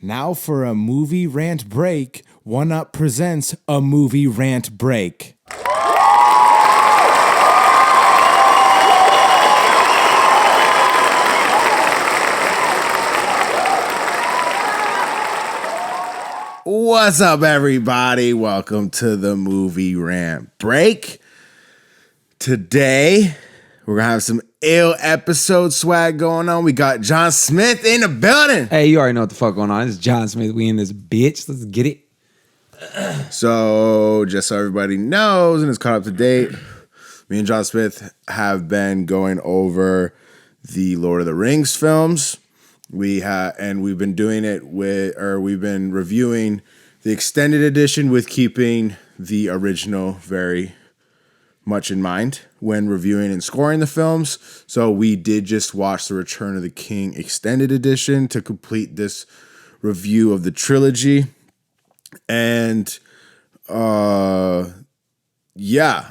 Now for a movie rant break, One Up presents a movie rant break. What's up, everybody? Welcome to the movie rant break. Today, we're gonna have some ill episode swag going on. We got John Smith in the building. Hey, you already know what the fuck going on. It's John Smith. We in this bitch. Let's get it. So, just so everybody knows and is caught up to date, me and John Smith have been going over the Lord of the Rings films. We've been doing it we've been reviewing the extended edition with keeping the original very much in mind when reviewing and scoring the films. So we did just watch the Return of the King extended edition to complete this review of the trilogy. And yeah.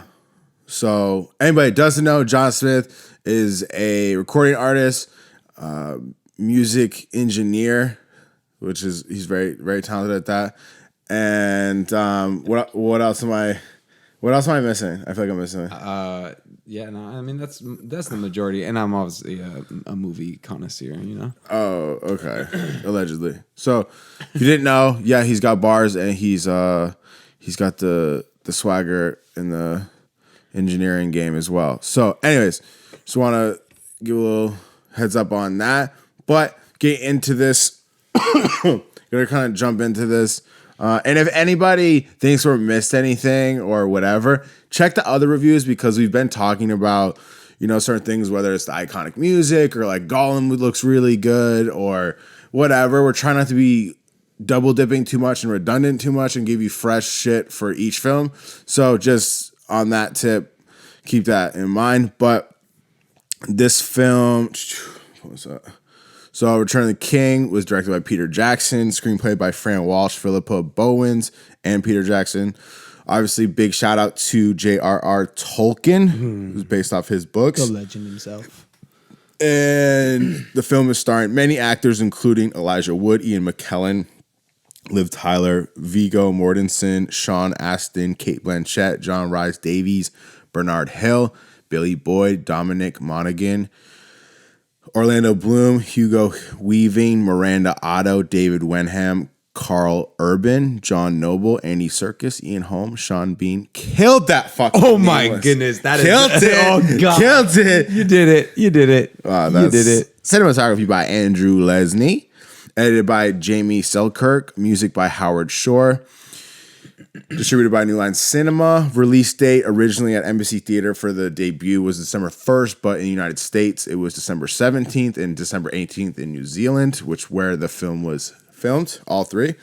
So anybody that doesn't know, John Smith is a recording artist, music engineer, which is he's very, very talented at that. And what else am I missing? I feel like I'm missing. Yeah, no, I mean that's the majority, and I'm obviously a movie connoisseur, you know. Oh, okay. Allegedly. So if you didn't know, yeah, he's got bars and he's got the swagger in the engineering game as well. So, anyways, just want to give a little heads up on that. But get into this. Gonna kind of jump into this. And if anybody thinks we missed anything or whatever, check the other reviews because we've been talking about, certain things, whether it's the iconic music or like Gollum looks really good or whatever. We're trying not to be double dipping too much and redundant too much and give you fresh shit for each film. So just on that tip, keep that in mind. But this film, what was that? So Return of the King was directed by Peter Jackson, screenplay by Fran Walsh, Philippa Bowens, and Peter Jackson. Obviously, big shout out to J.R.R. Tolkien, who's based off his books. The legend himself. And the film is starring many actors, including Elijah Wood, Ian McKellen, Liv Tyler, Viggo Mortensen, Sean Astin, Cate Blanchett, John Rhys Davies, Bernard Hill, Billy Boyd, Dominic Monaghan, Orlando Bloom, Hugo Weaving, Miranda Otto, David Wenham, Carl Urban, John Noble, Andy Serkis, Ian Holm, Sean Bean. Killed that fucking Oh my goodness, that killed is it. Oh god, killed it. You did it. You did it. You did it. Cinematography by Andrew Lesney, edited by Jamie Selkirk, music by Howard Shore. Distributed by New Line Cinema. Release date originally at Embassy Theater for the debut was December 1st, but in the United States it was December 17th and December 18th in New Zealand, where the film was filmed, all three.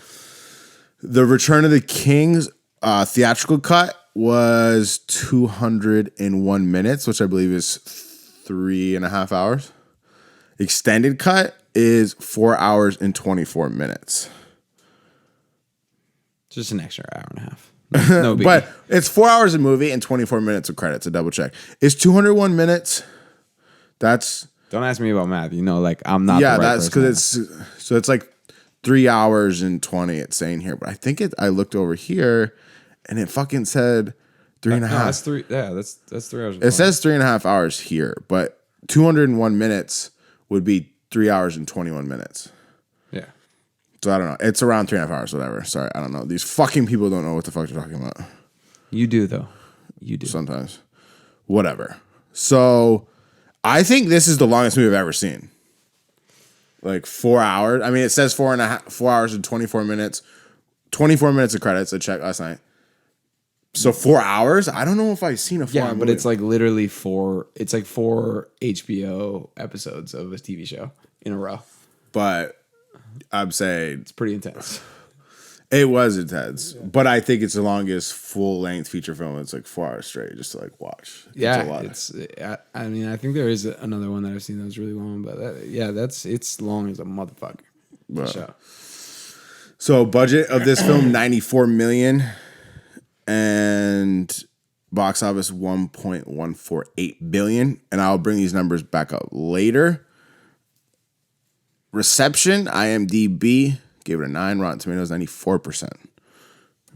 The Return of the King's theatrical cut was 201 minutes, which I believe is 3.5 hours. Extended cut is 4 hours and 24 minutes. Just an extra hour and a half. No biggie. But it's 4 hours of movie and 24 minutes of credits. To double check, it's 201 minutes. That's Don't ask me about math. Like I'm not. yeah. The right That's because it's like 3 hours and 20. It's saying here, but I think I looked over here, and it fucking said 3.5. No, that's three. Yeah, that's 3 hours. It says 3.5 hours here, but 201 minutes would be 3 hours and 21 minutes. Yeah. So I don't know. It's around 3.5 hours, whatever. Sorry, I don't know. These fucking people don't know what the fuck they're talking about. You do though. You do. Sometimes. Whatever. So I think this is the longest movie I've ever seen. Like 4 hours. I mean, it says 4 hours and 24 minutes. 24 minutes of credits. I checked last night. So 4 hours? I don't know if I've seen a 4 hour Yeah, but movie. it's like literally four HBO episodes of a TV show in a row. But I'm saying It's pretty intense. it was intense. Yeah. But I think it's the longest full-length feature film. It's like 4 hours straight just to like watch. Yeah, I mean, I think there is another one that I've seen that was really long, but it's long as a motherfucker. Well, so budget of this film $94 million and box office $1.148 billion, and I'll bring these numbers back up later. Reception, IMDb gave it a 9. Rotten Tomatoes 94%.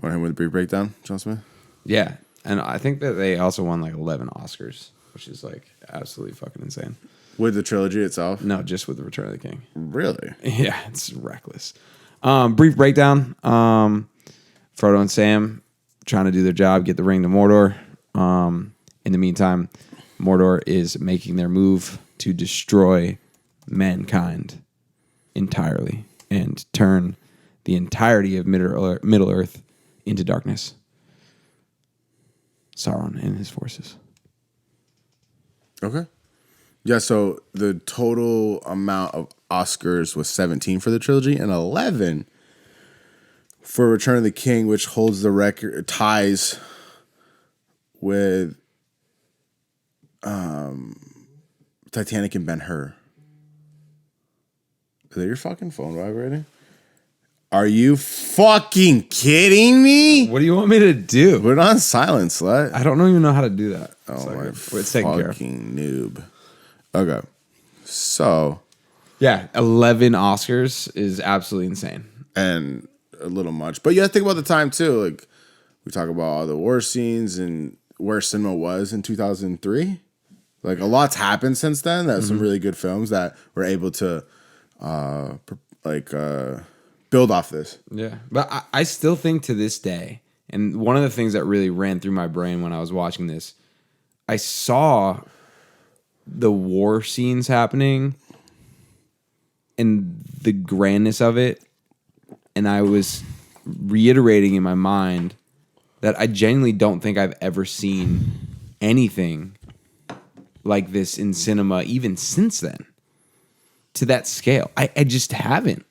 Want him with a brief breakdown, John Smith? Yeah, and I think that they also won like 11 Oscars, which is like absolutely fucking insane. With the trilogy itself? No, just with the Return of the King. Really? Yeah, it's reckless. Brief breakdown. Frodo and Sam trying to do their job, get the ring to Mordor. In the meantime, Mordor is making their move to destroy mankind entirely and turn the entirety of Middle Earth into darkness. Sauron and his forces. Okay. Yeah, so the total amount of Oscars was 17 for the trilogy and 11 for Return of the King, which holds the record, ties with Titanic and Ben-Hur. Is that your fucking phone vibrating? Are you fucking kidding me? What do you want me to do? Put it on silent, slut. I don't even know how to do that. Oh, my it's taken care of. fucking noob. Okay. So. Yeah, 11 Oscars is absolutely insane. And a little much. But you have to think about the time, too. Like, we talk about all the war scenes and where cinema was in 2003. Like, a lot's happened since then. That's some really good films that were able to, build off this. Yeah. But I still think to this day, and one of the things that really ran through my brain when I was watching this, I saw the war scenes happening and the grandness of it. And I was reiterating in my mind that I genuinely don't think I've ever seen anything like this in cinema, even since then, to that scale. I just haven't.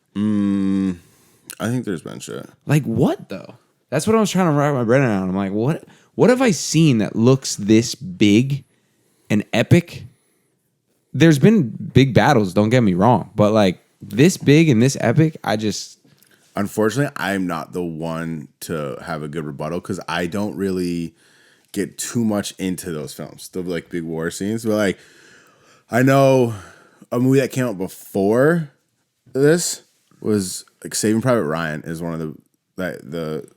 I think there's been shit. Like, what, though? That's what I was trying to wrap my brain around. I'm like, what have I seen that looks this big and epic? There's been big battles, don't get me wrong. But, like, this big and this epic, I just... Unfortunately, I'm not the one to have a good rebuttal because I don't really get too much into those films, the like big war scenes. But like, I know a movie that came out before this was like Saving Private Ryan is one of the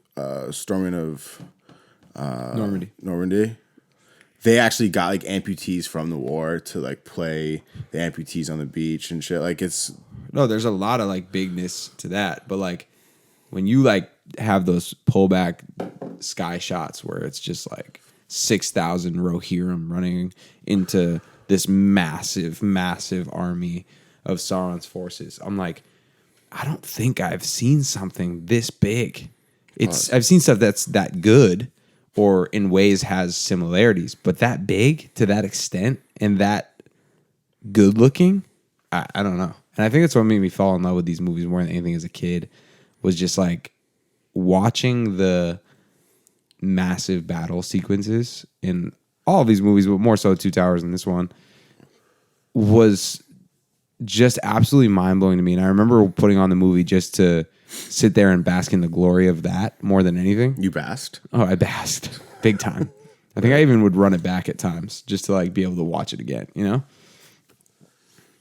storming of Normandy. They actually got like amputees from the war to like play the amputees on the beach and shit. Like it's no, there's a lot of like bigness to that, but like when you like have those pullback sky shots where it's just like 6,000 Rohirrim running into this massive, massive army of Sauron's forces, I'm like, I don't think I've seen something this big. I've seen stuff that's that good or in ways has similarities, but that big to that extent and that good looking, I don't know. And I think that's what made me fall in love with these movies more than anything as a kid, was just like watching the massive battle sequences in all of these movies, but more so Two Towers and this one, was just absolutely mind-blowing to me. And I remember putting on the movie just to sit there and bask in the glory of that more than anything. You basked? Oh, I basked big time. I think I even would run it back at times just to like be able to watch it again, you know?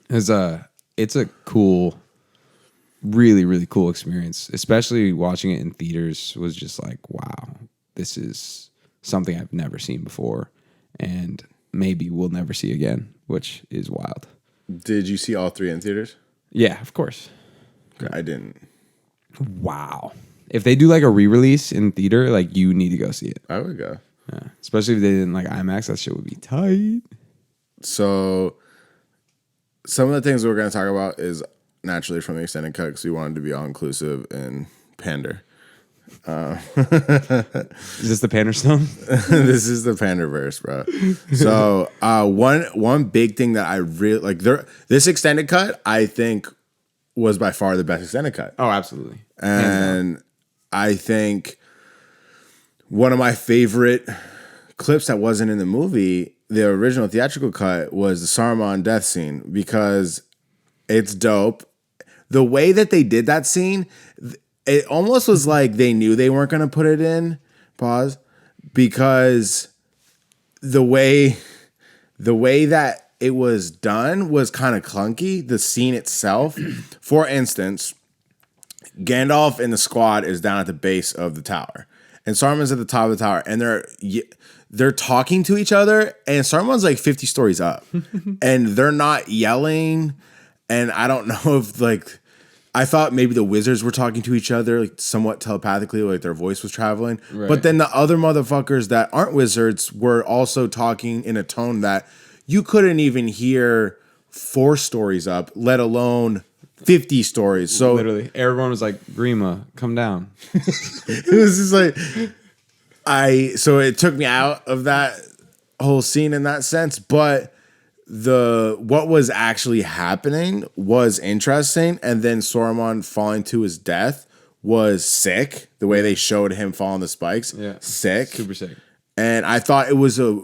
It's a cool, really, really cool experience, especially watching it in theaters was just like, wow, this is something I've never seen before and maybe we'll never see again, which is wild. Did you see all three in theaters? Yeah, of course. I didn't. Wow. If they do like a re-release in theater, like you need to go see it. I would go. Yeah. Especially if they didn't like IMAX, that shit would be tight. So some of the things we're going to talk about is naturally from the extended cut because we wanted to be all inclusive and pander. Is this the Panderstone? This is the Panderverse, bro. So one big thing that I really like, this extended cut, I think was by far the best extended cut. Oh, absolutely. And I think one of my favorite clips that wasn't in the movie, the original theatrical cut, was the Saruman death scene because it's dope. The way that they did that scene, it almost was like they knew they weren't going to put it in. Pause. Because the way that it was done was kind of clunky. The scene itself, for instance, Gandalf and the squad is down at the base of the tower, and Saruman's at the top of the tower, and they're talking to each other, and Saruman's like 50 stories up, and they're not yelling, and I don't know if like. I thought maybe the wizards were talking to each other like somewhat telepathically, like their voice was traveling. Right. But then the other motherfuckers that aren't wizards were also talking in a tone that you couldn't even hear 4 stories up, let alone 50 stories. So literally, everyone was like, "Grima, come down." It was just like so it took me out of that whole scene in that sense, but what was actually happening was interesting, and then Saruman falling to his death was sick. The way they showed him falling the spikes, sick, super sick. And I thought it was a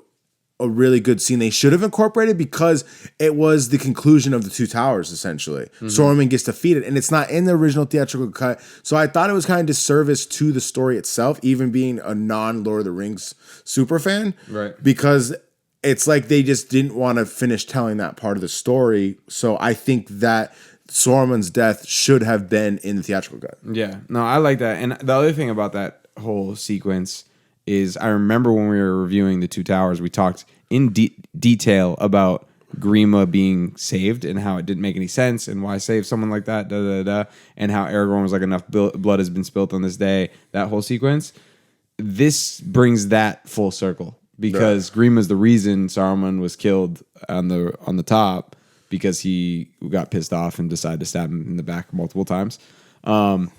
really good scene. They should have incorporated because it was the conclusion of the 2 towers. Essentially, Saruman gets defeated, and it's not in the original theatrical cut. So I thought it was kind of disservice to the story itself, even being a non-Lord of the Rings super fan, right? Because it's like they just didn't want to finish telling that part of the story. So I think that Saruman's death should have been in the theatrical cut. Yeah. No, I like that. And the other thing about that whole sequence is I remember when we were reviewing the 2 towers, we talked in detail about Grima being saved and how it didn't make any sense and why save someone like that, and how Aragorn was like, enough blood has been spilt on this day, that whole sequence. This brings that full circle. Because Grima's the reason Saruman was killed on the top, because he got pissed off and decided to stab him in the back multiple times. And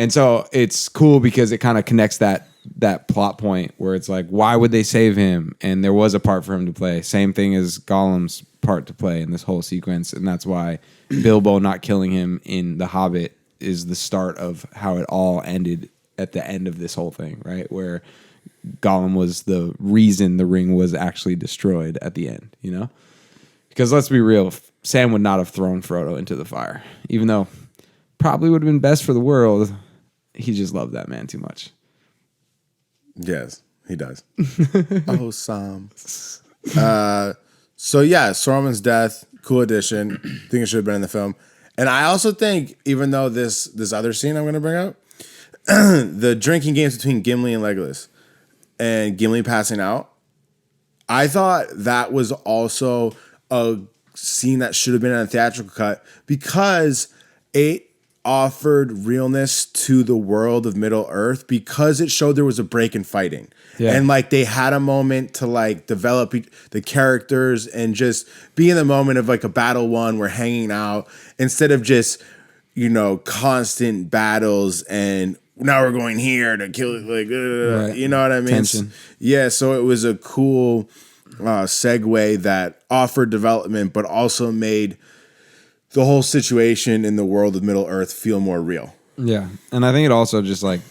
so it's cool because it kind of connects that plot point where it's like, why would they save him? And there was a part for him to play. Same thing as Gollum's part to play in this whole sequence. And that's why Bilbo not killing him in The Hobbit is the start of how it all ended at the end of this whole thing, right? Where Gollum was the reason the ring was actually destroyed at the end, you know? Because let's be real, Sam would not have thrown Frodo into the fire, even though probably would have been best for the world. He just loved that man too much. Yes, he does. Oh, Sam. So yeah, Saruman's death, cool addition. Think it should have been in the film. And I also think, even though this other scene I'm going to bring up, the drinking games between Gimli and Legolas, and Gimli passing out, I thought that was also a scene that should have been in a theatrical cut because it offered realness to the world of Middle Earth, because it showed there was a break in fighting. Yeah. And like they had a moment to like develop the characters and just be in the moment of like a battle one, we're hanging out, instead of just, constant battles and now we're going here to kill it, like, right. You know what I mean? Tension. Yeah, so it was a cool segue that offered development, but also made the whole situation in the world of Middle Earth feel more real. Yeah, and I think it also just like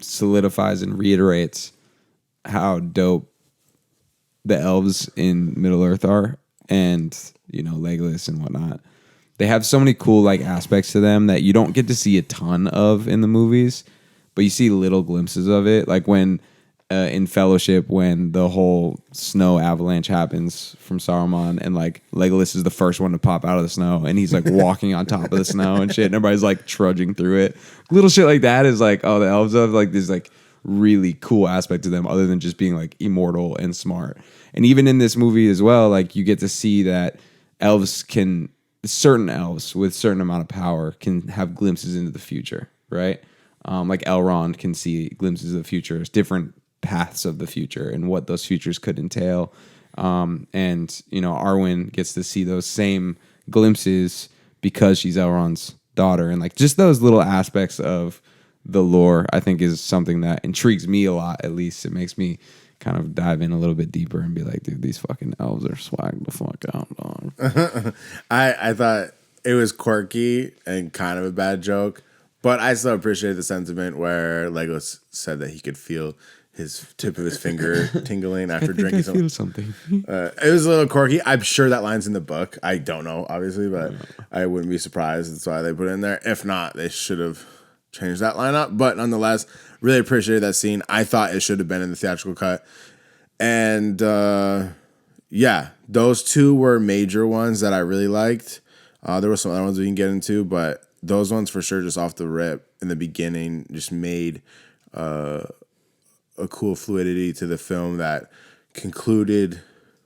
solidifies and reiterates how dope the elves in Middle Earth are, and Legolas and whatnot. They have so many cool like aspects to them that you don't get to see a ton of in the movies. But you see little glimpses of it, like when in Fellowship, when the whole snow avalanche happens from Saruman, and like Legolas is the first one to pop out of the snow, and he's like walking on top of the snow and shit, and everybody's like trudging through it. Little shit like that is like, oh, the elves have like this like really cool aspect to them, other than just being like immortal and smart. And even in this movie as well, like you get to see that certain elves with certain amount of power can have glimpses into the future, right? Like Elrond can see glimpses of the future, different paths of the future and what those futures could entail. And, Arwen gets to see those same glimpses because she's Elrond's daughter. And like just those little aspects of the lore, I think, is something that intrigues me a lot. At least it makes me kind of dive in a little bit deeper and be like, dude, these fucking elves are swagged the fuck out, dog. I thought it was quirky and kind of a bad joke. But I still appreciate the sentiment where Legolas said that he could feel his tip of his finger tingling after drinking something. Feel something. It was a little quirky. I'm sure that line's in the book. I don't know, obviously, but I wouldn't be surprised. That's why they put it in there. If not, they should have changed that line up. But nonetheless, really appreciated that scene. I thought it should have been in the theatrical cut. And those 2 were major ones that I really liked. There were some other ones we can get into, but those ones for sure, just off the rip in the beginning, just made a cool fluidity to the film that concluded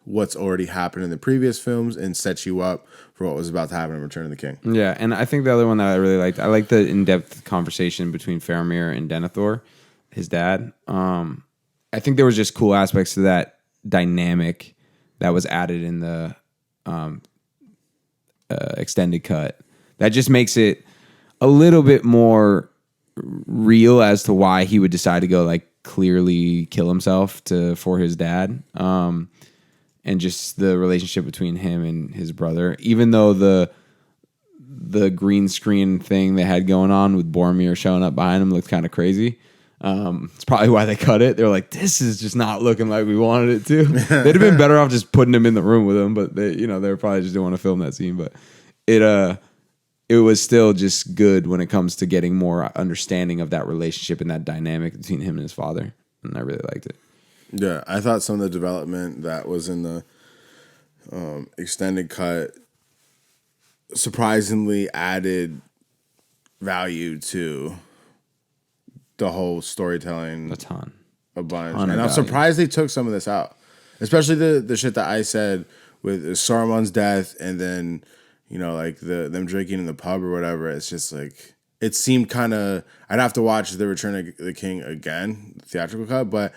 what's already happened in the previous films and set you up for what was about to happen in Return of the King. Yeah, and I think the other one that I really liked, I like the in-depth conversation between Faramir and Denethor, his dad. I think there was just cool aspects to that dynamic that was added in the extended cut. That just makes it a little bit more real as to why he would decide to go like clearly kill himself for his dad. And just the relationship between him and his brother, even though the green screen thing they had going on with Boromir showing up behind him looked kind of crazy. It's probably why they cut it. They're like, this is just not looking like we wanted it to. They'd have been better off just putting him in the room with him, but they were probably just didn't want to film that scene. But it was still just good when it comes to getting more understanding of that relationship and that dynamic between him and his father. And I really liked it. Yeah, I thought some of the development that was in the extended cut surprisingly added value to the whole storytelling. A ton. A bunch. And I'm surprised they took some of this out. Especially the shit that I said with Saruman's death and then, like them drinking in the pub or whatever. It's just like, it seemed kind of, I'd have to watch The Return of the King again, the theatrical cut, but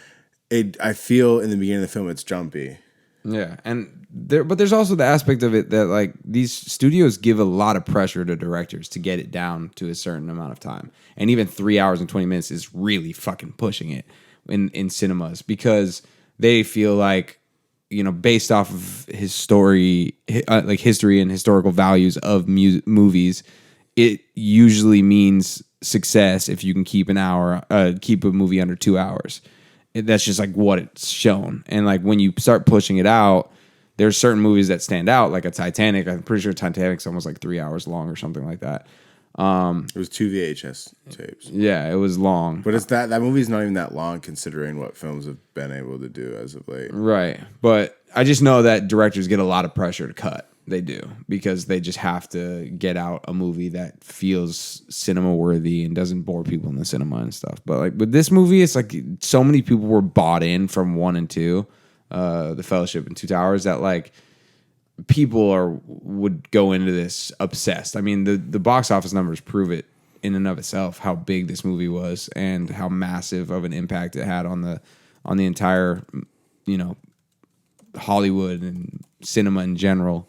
I feel in the beginning of the film it's jumpy. Yeah, but there's also the aspect of it that like these studios give a lot of pressure to directors to get it down to a certain amount of time, and even 3 hours and 20 minutes is really fucking pushing it in cinemas because they feel like based off of his story, like history and historical values of movies, it usually means success if you can keep keep a movie under 2 hours. That's just like what it's shown. And like when you start pushing it out, there's certain movies that stand out, like a Titanic. I'm pretty sure Titanic's almost like 3 hours long or something like that. It was 2 VHS tapes. Yeah, it was long. But it's that movie's not even that long considering what films have been able to do as of late. Right. But I just know that directors get a lot of pressure to cut. They do, because they just have to get out a movie that feels cinema worthy and doesn't bore people in the cinema and stuff. But like with this movie, it's like so many people were bought in from 1 and 2, The Fellowship and Two Towers, that like people would go into this obsessed. I mean, the box office numbers prove it in and of itself, how big this movie was and how massive of an impact it had on the entire, Hollywood and cinema in general.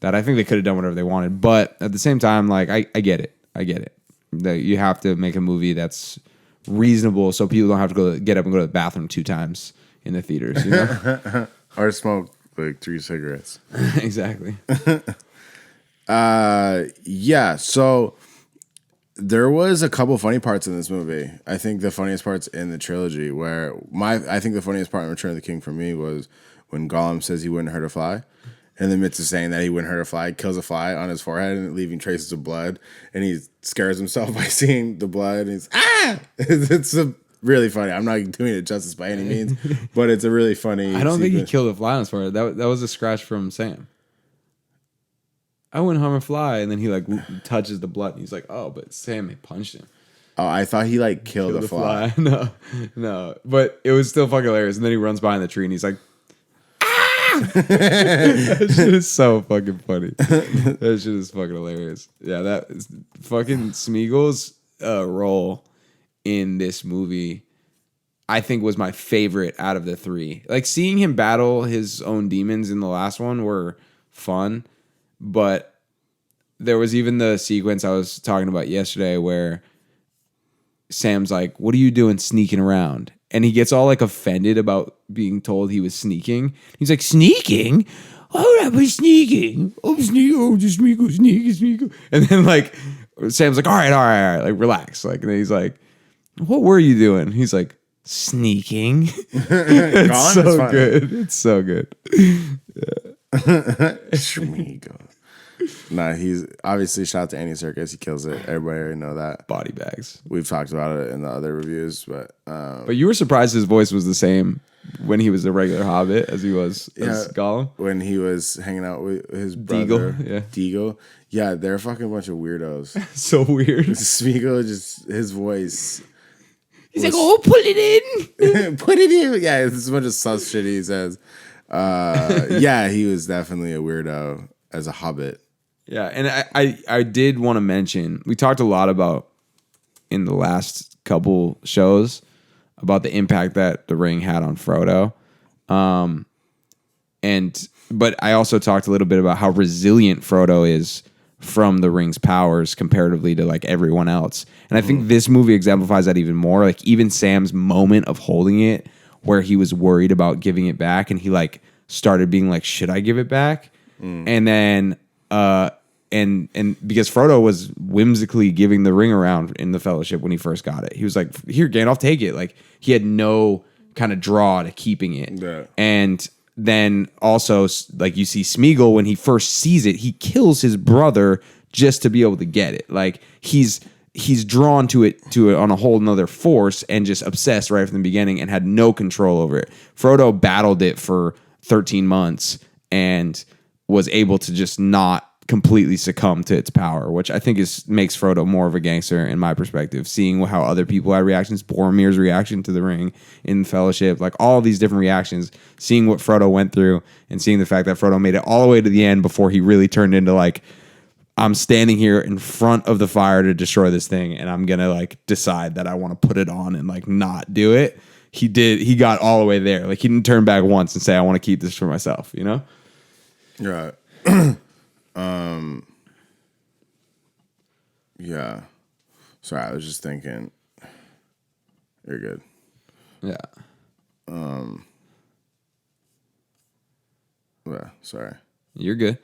That I think they could have done whatever they wanted. But at the same time, like, I get it. I get it. That you have to make a movie that's reasonable so people don't have to get up and go to the bathroom 2 times in the theaters, Or smoke like 3 cigarettes. Exactly. Yeah, so there was a couple funny parts in this movie. I think the funniest parts in the trilogy I think the funniest part in Return of the King for me was when Gollum says he wouldn't hurt a fly. And then Mitz is saying that he wouldn't hurt a fly, kills a fly on his forehead and leaving traces of blood. And he scares himself by seeing the blood. And he's, It's really funny. I'm not doing it justice by any means, but it's a really funny I don't think he sequence. killed a fly on his forehead. That was a scratch from Sam. I wouldn't harm a fly. And then he like touches the blood. And he's like, oh, but Sam had punched him. Oh, I thought he like killed a fly. No. But it was still fucking hilarious. And then he runs behind the tree and he's like, that shit is so fucking funny. That shit is fucking hilarious. Yeah, that is fucking Smeagol's role in this movie, I think, was my favorite out of the 3. Like seeing him battle his own demons in the last one were fun, but there was even the sequence I was talking about yesterday where Sam's like, "What are you doing sneaking around?" And he gets all like offended about being told he was sneaking. He's like, "Sneaking? Oh, I was sneaking. Oh, sneak. Oh, just sneak. And then like Sam's like, all right, like relax. Like, and then he's like, "What were you doing?" He's like, "Sneaking." It's so good. It's so good. Schmeagle. Nah, he's obviously shout out to Andy Serkis. He kills it. Everybody already know that. Body bags. We've talked about it in the other reviews, but you were surprised his voice was the same when he was a regular Hobbit as he was as Gollum. When he was hanging out with his brother, Deagle, Deagle. Yeah, they're a fucking bunch of weirdos. So weird. Smeagol, just his voice. He's like, oh, put it in. Put it in. Yeah, it's a bunch of sus shit he says. Yeah, he was definitely a weirdo as a Hobbit. Yeah, and I did want to mention, we talked a lot about in the last couple shows about the impact that the ring had on Frodo. But I also talked a little bit about how resilient Frodo is from the ring's powers comparatively to like everyone else. And I think this movie exemplifies that even more. Like even Sam's moment of holding it where he was worried about giving it back and he like started being like, should I give it back? And then and because Frodo was whimsically giving the ring around in the Fellowship when he first got it. He was like, here, Gandalf, take it. Like he had no kind of draw to keeping it. Yeah. And then also, like you see Smeagol, when he first sees it, he kills his brother just to be able to get it. Like he's drawn to it on a whole nother force and just obsessed right from the beginning and had no control over it. Frodo battled it for 13 months and was able to just not completely succumb to its power, which I think makes Frodo more of a gangster in my perspective. Seeing how other people had reactions, Boromir's reaction to the ring in Fellowship, like all these different reactions, seeing what Frodo went through and seeing the fact that Frodo made it all the way to the end before he really turned into like, I'm standing here in front of the fire to destroy this thing and I'm gonna like decide that I want to put it on and like not do it. He got all the way there. Like he didn't turn back once and say, I want to keep this for myself, you know? Right. Yeah. Sorry, I was just thinking. You're good. Yeah. Yeah, sorry. You're good.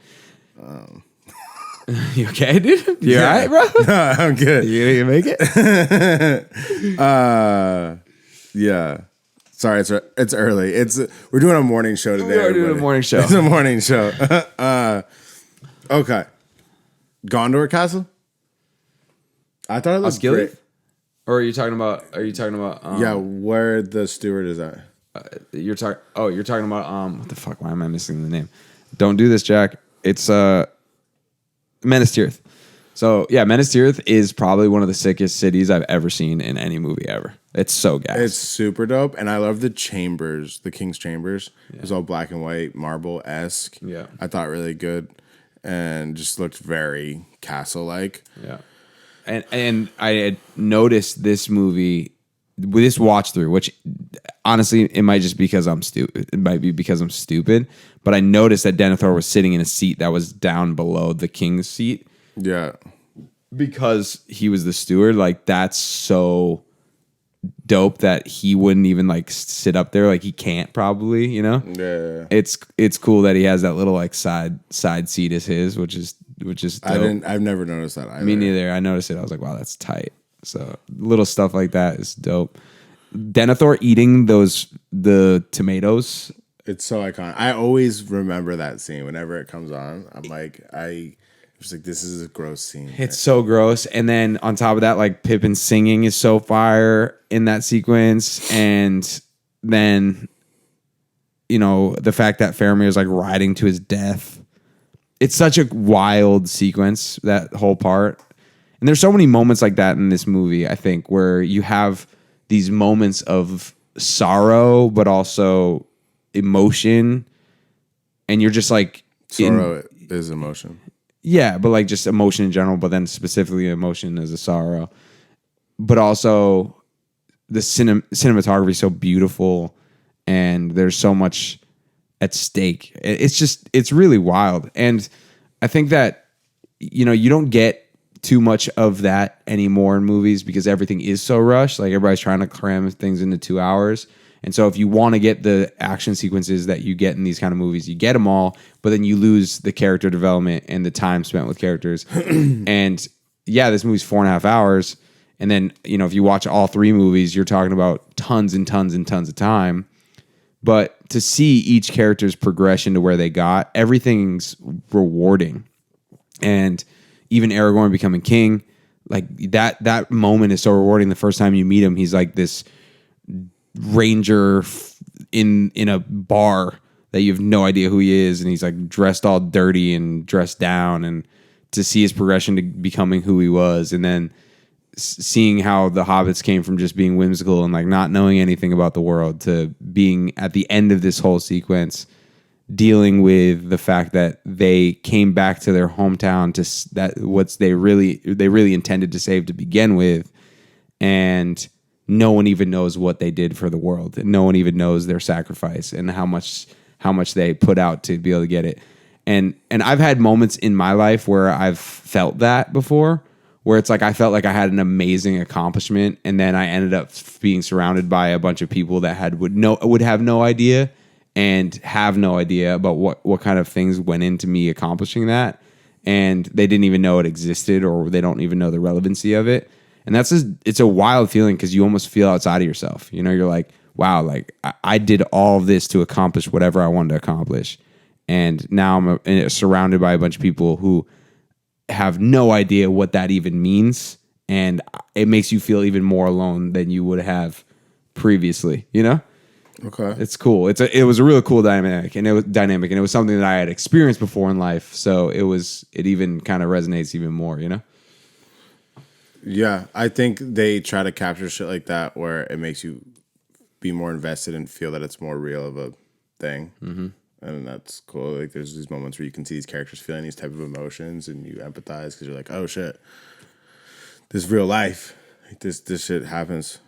You okay, dude? You all right, bro? No, I'm good. You make it? Yeah. Sorry, it's early. We're doing a morning show today. We are doing a morning show. It's a morning show. Okay. Gondor Castle? I thought it looked great. Or are you talking about yeah, where the steward is at. You're talking about what the fuck? Why am I missing the name? Don't do this, Jack. It's Minas Tirith. So yeah, Minas Tirith is probably one of the sickest cities I've ever seen in any movie ever. It's so gas. It's super dope, and I love the chambers, the King's Chambers. Yeah. It was all black and white, marble-esque. Yeah, I thought really good, and just looked very castle-like. Yeah, and I had noticed this movie, this watch through, which honestly it might just because I'm stupid. It might be because I'm stupid, but I noticed that Denethor was sitting in a seat that was down below the king's seat. Yeah. Because he was the steward, like that's so dope that he wouldn't even like sit up there, like he can't probably, you know? Yeah. It's cool that he has that little like side seat as his, which is dope. I've never noticed that either. Me neither. I noticed it. I was like, wow, that's tight. So little stuff like that is dope. Denethor eating the tomatoes. It's so iconic. I always remember that scene whenever it comes on. I'm like, it's like, this is a gross scene. It's so gross. And then on top of that, like Pippin singing is so fire in that sequence. And then, you know, the fact that Faramir is like riding to his death. It's such a wild sequence, that whole part. And there's so many moments like that in this movie, I think, where you have these moments of sorrow, but also emotion. And you're just like... Sorrow is emotion. Yeah, but like just emotion in general, but then specifically emotion as a sorrow. But also the cinematography is so beautiful and there's so much at stake. It's really wild. And I think that, you know, you don't get too much of that anymore in movies because everything is so rushed. Like everybody's trying to cram things into 2 hours. And so if you want to get the action sequences that you get in these kind of movies, you get them all, but then you lose the character development and the time spent with characters. And yeah, this movie's 4.5 hours. And then, you know, if you watch all 3 movies, you're talking about tons and tons and tons of time. But to see each character's progression to where they got, everything's rewarding. And even Aragorn becoming king, like that moment is so rewarding. The first time you meet him, he's like this ranger, in a bar that you have no idea who he is, and he's like dressed all dirty and dressed down, and to see his progression to becoming who he was, and then seeing how the hobbits came from just being whimsical and like not knowing anything about the world to being at the end of this whole sequence dealing with the fact that they came back to their hometown to that what's they really intended to save to begin with, and no one even knows what they did for the world, and no one even knows their sacrifice and how much they put out to be able to get it. And I've had moments in my life where I've felt that before, where it's like I felt like I had an amazing accomplishment, and then I ended up being surrounded by a bunch of people that would have no idea and have no idea about what kind of things went into me accomplishing that, and they didn't even know it existed, or they don't even know the relevancy of it. And it's a wild feeling because you almost feel outside of yourself. You know, you're like, wow, like I did all of this to accomplish whatever I wanted to accomplish, and now I'm surrounded by a bunch of people who have no idea what that even means, and it makes you feel even more alone than you would have previously. You know. Okay. It's cool. It was a really cool dynamic, and it was something that I had experienced before in life. So it even kind of resonates even more, you know? Yeah. I think they try to capture shit like that where it makes you be more invested and feel that it's more real of a thing. Mm-hmm. And that's cool. Like there's these moments where you can see these characters feeling these type of emotions and you empathize because you're like, oh shit, this is real life. Like this shit happens.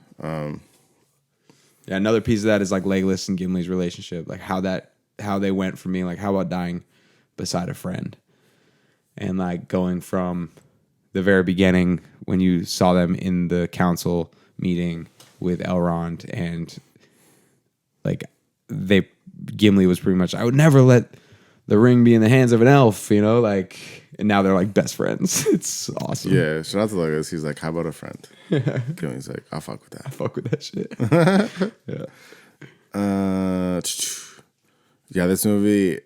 Yeah, another piece of that is like Legolas and Gimli's relationship, like how they went from being like, how about dying beside a friend, and like going from the very beginning when you saw them in the council meeting with Elrond, and like Gimli was pretty much, I would never let the ring be in the hands of an elf, you know, like, and now they're like best friends. It's awesome. Yeah, shout out to Legolas. He's like, how about a friend? Gimli's like, I'll fuck with that. I fuck with that shit. Yeah. Yeah, this movie,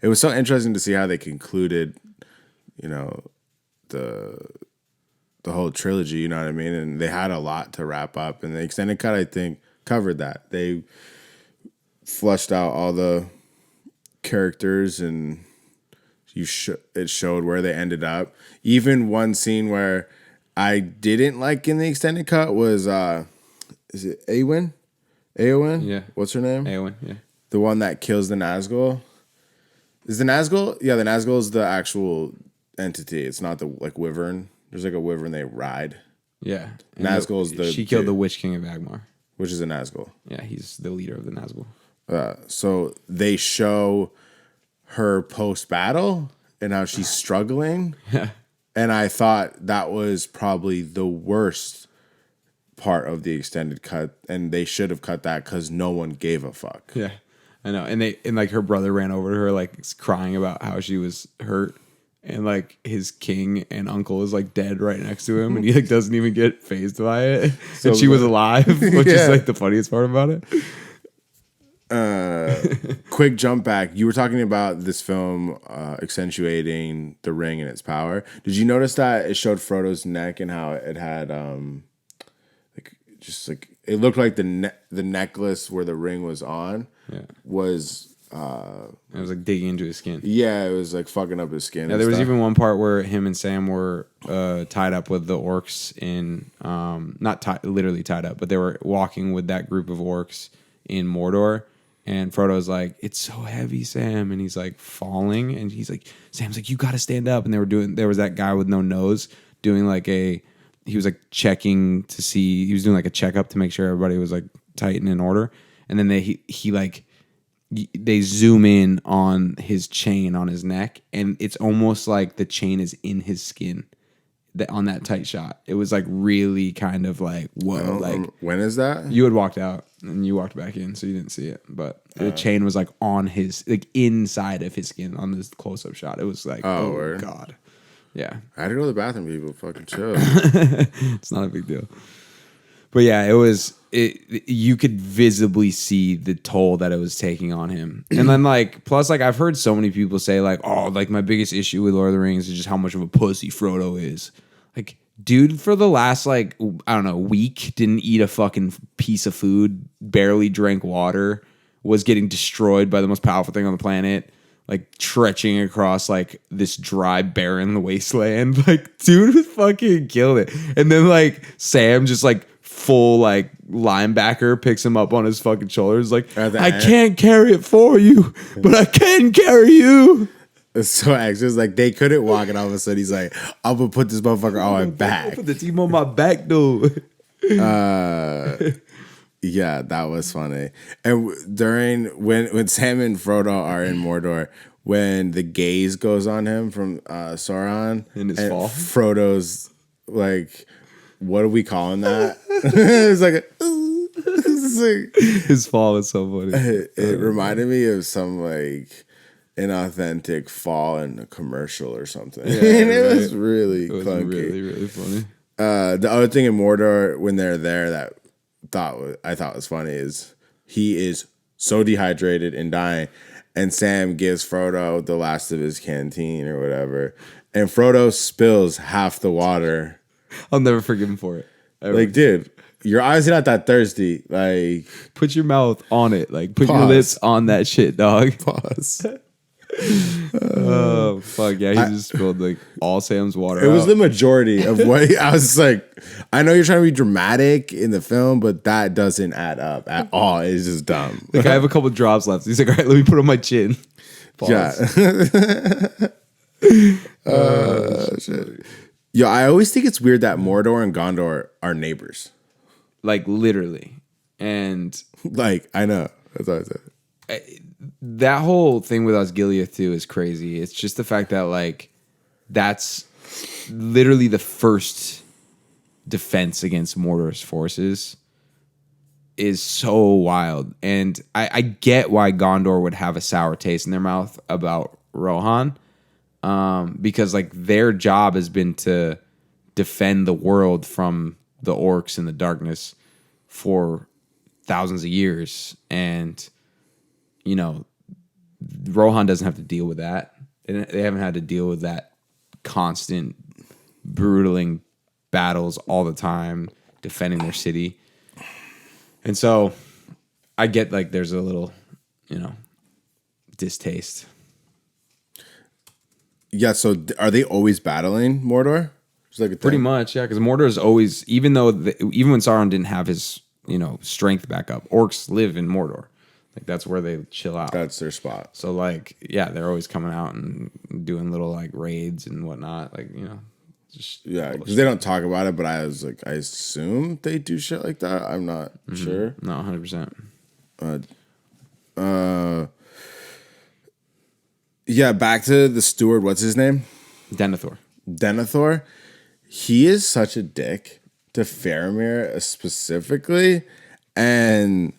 it was so interesting to see how they concluded, you know, the whole trilogy, you know what I mean? And they had a lot to wrap up, and the extended cut, I think, covered that. They flushed out all the characters, and it showed where they ended up. Even one scene where I didn't like in the extended cut was is it Eowyn? Yeah. What's her name? Eowyn, yeah. The one that kills the Nazgul. Is the Nazgul? Yeah, the Nazgul is the actual entity. It's not the like wyvern. There's like a wyvern they ride. Yeah. Nazgul is the she killed the Witch King of Agmar. Which is a Nazgul. Yeah, he's the leader of the Nazgul. So they show her post battle and how she's struggling. And I thought that was probably the worst part of the extended cut, and they should have cut that because no one gave a fuck. Yeah, I know. And like her brother ran over to her like crying about how she was hurt, and like his king and uncle is like dead right next to him, and he like doesn't even get phased by it. So and she was alive, which is like the funniest part about it. Quick jump back. You were talking about this film accentuating the ring and its power. Did you notice that it showed Frodo's neck and how it had it looked like the necklace where the ring was on was it was like digging into his skin. Yeah, it was like fucking up his skin. Yeah, there was even one part where him and Sam were tied up with the orcs in literally tied up, but they were walking with that group of orcs in Mordor. And Frodo's like, it's so heavy, Sam. And he's like falling. And he's like, Sam's like, you got to stand up. And there was that guy with no nose doing like he was like checking to see, he was doing like a checkup to make sure everybody was like tight and in order. And then they zoom in on his chain on his neck. And it's almost like the chain is in his skin on that tight shot. It was like really kind of like, whoa. Like, when is that? You had walked out and you walked back in, so you didn't see it. But the chain was like on his, like inside of his skin on this close-up shot. It was like, oh God. Yeah. I had to go to the bathroom, people. Fucking chill. It's not a big deal. But yeah, you could visibly see the toll that it was taking on him. And then like, plus like I've heard so many people say like, oh, like my biggest issue with Lord of the Rings is just how much of a pussy Frodo is. Like, dude for the last like I don't know week didn't eat a fucking piece of food, barely drank water, was getting destroyed by the most powerful thing on the planet, like trekking across like this dry barren wasteland. Like dude fucking killed it. And then like Sam just like full like linebacker picks him up on his fucking shoulders like I can't carry it for you, but I can carry you. It's so anxious. Like they couldn't walk, and all of a sudden he's like, "I'm gonna put this motherfucker on my back." Put the team on my back, dude. Yeah, that was funny. And during when Sam and Frodo are in Mordor, when the gaze goes on him from Sauron in his fall, Frodo's like, "What are we calling that?" It's like, his fall is so funny. It reminded me of some like inauthentic fall in a commercial or something. Yeah, and it was really clunky. Really, really funny. The other thing in Mordor when they're there that I thought was funny is he is so dehydrated and dying, and Sam gives Frodo the last of his canteen or whatever, and Frodo spills half the water. I'll never forgive him for it. Ever. Like, dude, you're honestly not that thirsty. Like, put your mouth on it. Like, put your lips on that shit, dog. Pause. Oh fuck yeah! He just spilled like all Sam's water. It was the majority of what I was like. I know you're trying to be dramatic in the film, but that doesn't add up at all. It's just dumb. Like I have a couple drops left. He's like, all right, let me put on my chin. Pause. Yeah. Shit. Yo, I always think it's weird that Mordor and Gondor are neighbors. Like literally, and like I know that's what I said. That whole thing with Osgiliath too is crazy. It's just the fact that like that's literally the first defense against Mordor's forces is so wild. And I get why Gondor would have a sour taste in their mouth about Rohan, because like their job has been to defend the world from the orcs and the darkness for thousands of years. And you know, Rohan doesn't have to deal with that. They haven't had to deal with that constant, brutaling battles all the time, defending their city. And so I get like there's a little, you know, distaste. Yeah, so are they always battling Mordor? Like pretty much, yeah, because Mordor is always, even when Sauron didn't have his, you know, strength back up, orcs live in Mordor. Like that's where they chill out. That's their spot. So like, yeah, they're always coming out and doing little like raids and whatnot. Like, you know, just because they don't talk about it. But I was like, I assume they do shit like that. I'm not sure. No, 100%. Yeah, back to the steward. What's his name? Denethor. He is such a dick to Faramir specifically, and.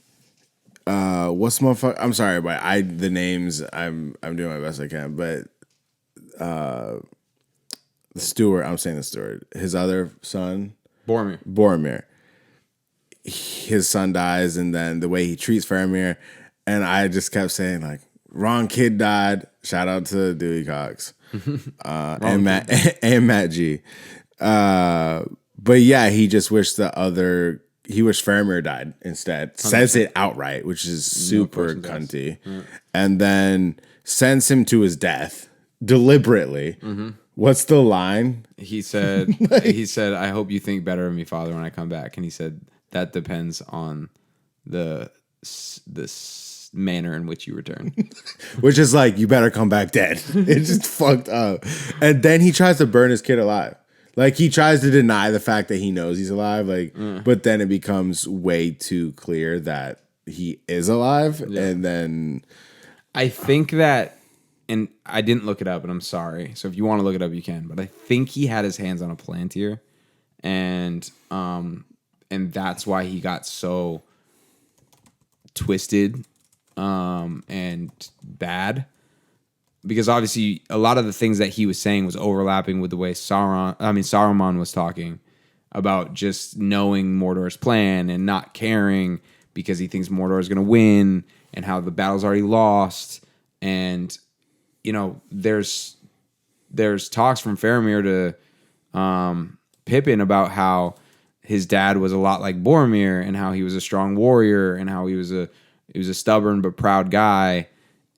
What's motherfucker? I'm sorry, but the names I'm doing my best I can, but the steward, I'm saying the steward, his other son, Boromir, his son dies, and then the way he treats Faramir, and I just kept saying like, wrong kid died. Shout out to Dewey Cox, and Matt G. But yeah, he just wished he wished Faramir died instead. 100%. Says it outright, which is super cunty. Yeah. And then sends him to his death deliberately. Mm-hmm. What's the line? He said, I hope you think better of me, Father, when I come back. And he said, that depends on the manner in which you return. Which is like, you better come back dead. It's just fucked up. And then he tries to burn his kid alive. Like, he tries to deny the fact that he knows he's alive, but then it becomes way too clear that he is alive. Yeah. And then I think that, and I didn't look it up, and I'm sorry. So if you want to look it up, you can. But I think he had his hands on a Palantir, and that's why he got so twisted and bad. Because obviously a lot of the things that he was saying was overlapping with the way Saruman was talking about just knowing Mordor's plan and not caring because he thinks Mordor is going to win and how the battle's already lost. And, you know, there's talks from Faramir to Pippin about how his dad was a lot like Boromir and how he was a strong warrior and how he was a stubborn but proud guy.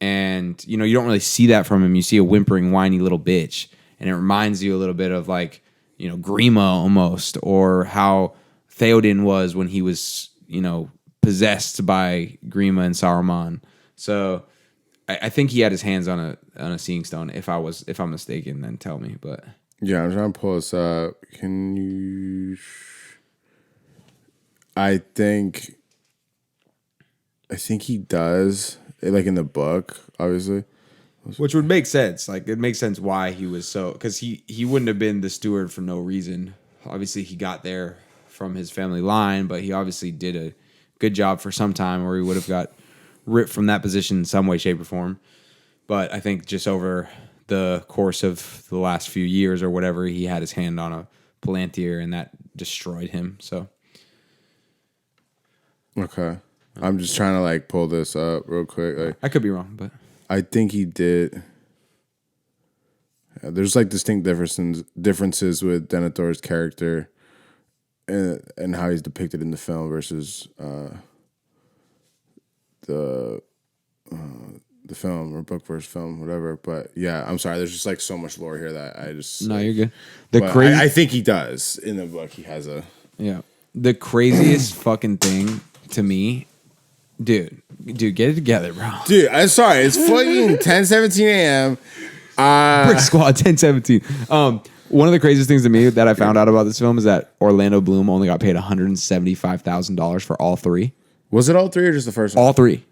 And, you know, you don't really see that from him. You see a whimpering, whiny little bitch. And it reminds you a little bit of like, you know, Grima almost, or how Theoden was when he was, you know, possessed by Grima and Saruman. So I think he had his hands on a seeing stone. If I'm mistaken, then tell me. But yeah, I'm trying to pull this up. Can you? I think he does, like in the book, obviously. which would make sense. Like it makes sense why he was so, because he wouldn't have been the steward for no reason. Obviously, he got there from his family line, but he obviously did a good job for some time, or he would have got ripped from that position in some way, shape, or form. But I think just over the course of the last few years or whatever, he had his hand on a Palantir, and that destroyed him. So, okay, I'm just trying to like pull this up real quick. Like, I could be wrong, but I think he did. Yeah, there's like distinct differences with Denethor's character and how he's depicted in the film versus the film or book versus film, whatever. But yeah, I'm sorry. There's just like so much lore here that I just no, you're good. The crazy, I think he does in the book. He has a the craziest fucking thing to me, dude, get it together, bro. Dude, I'm sorry. It's fucking 10:17 a.m. Brick Squad 1017. One of the craziest things to me that I found out about this film is that Orlando Bloom only got paid $175,000 for all three. Was it all three or just the first one? All three.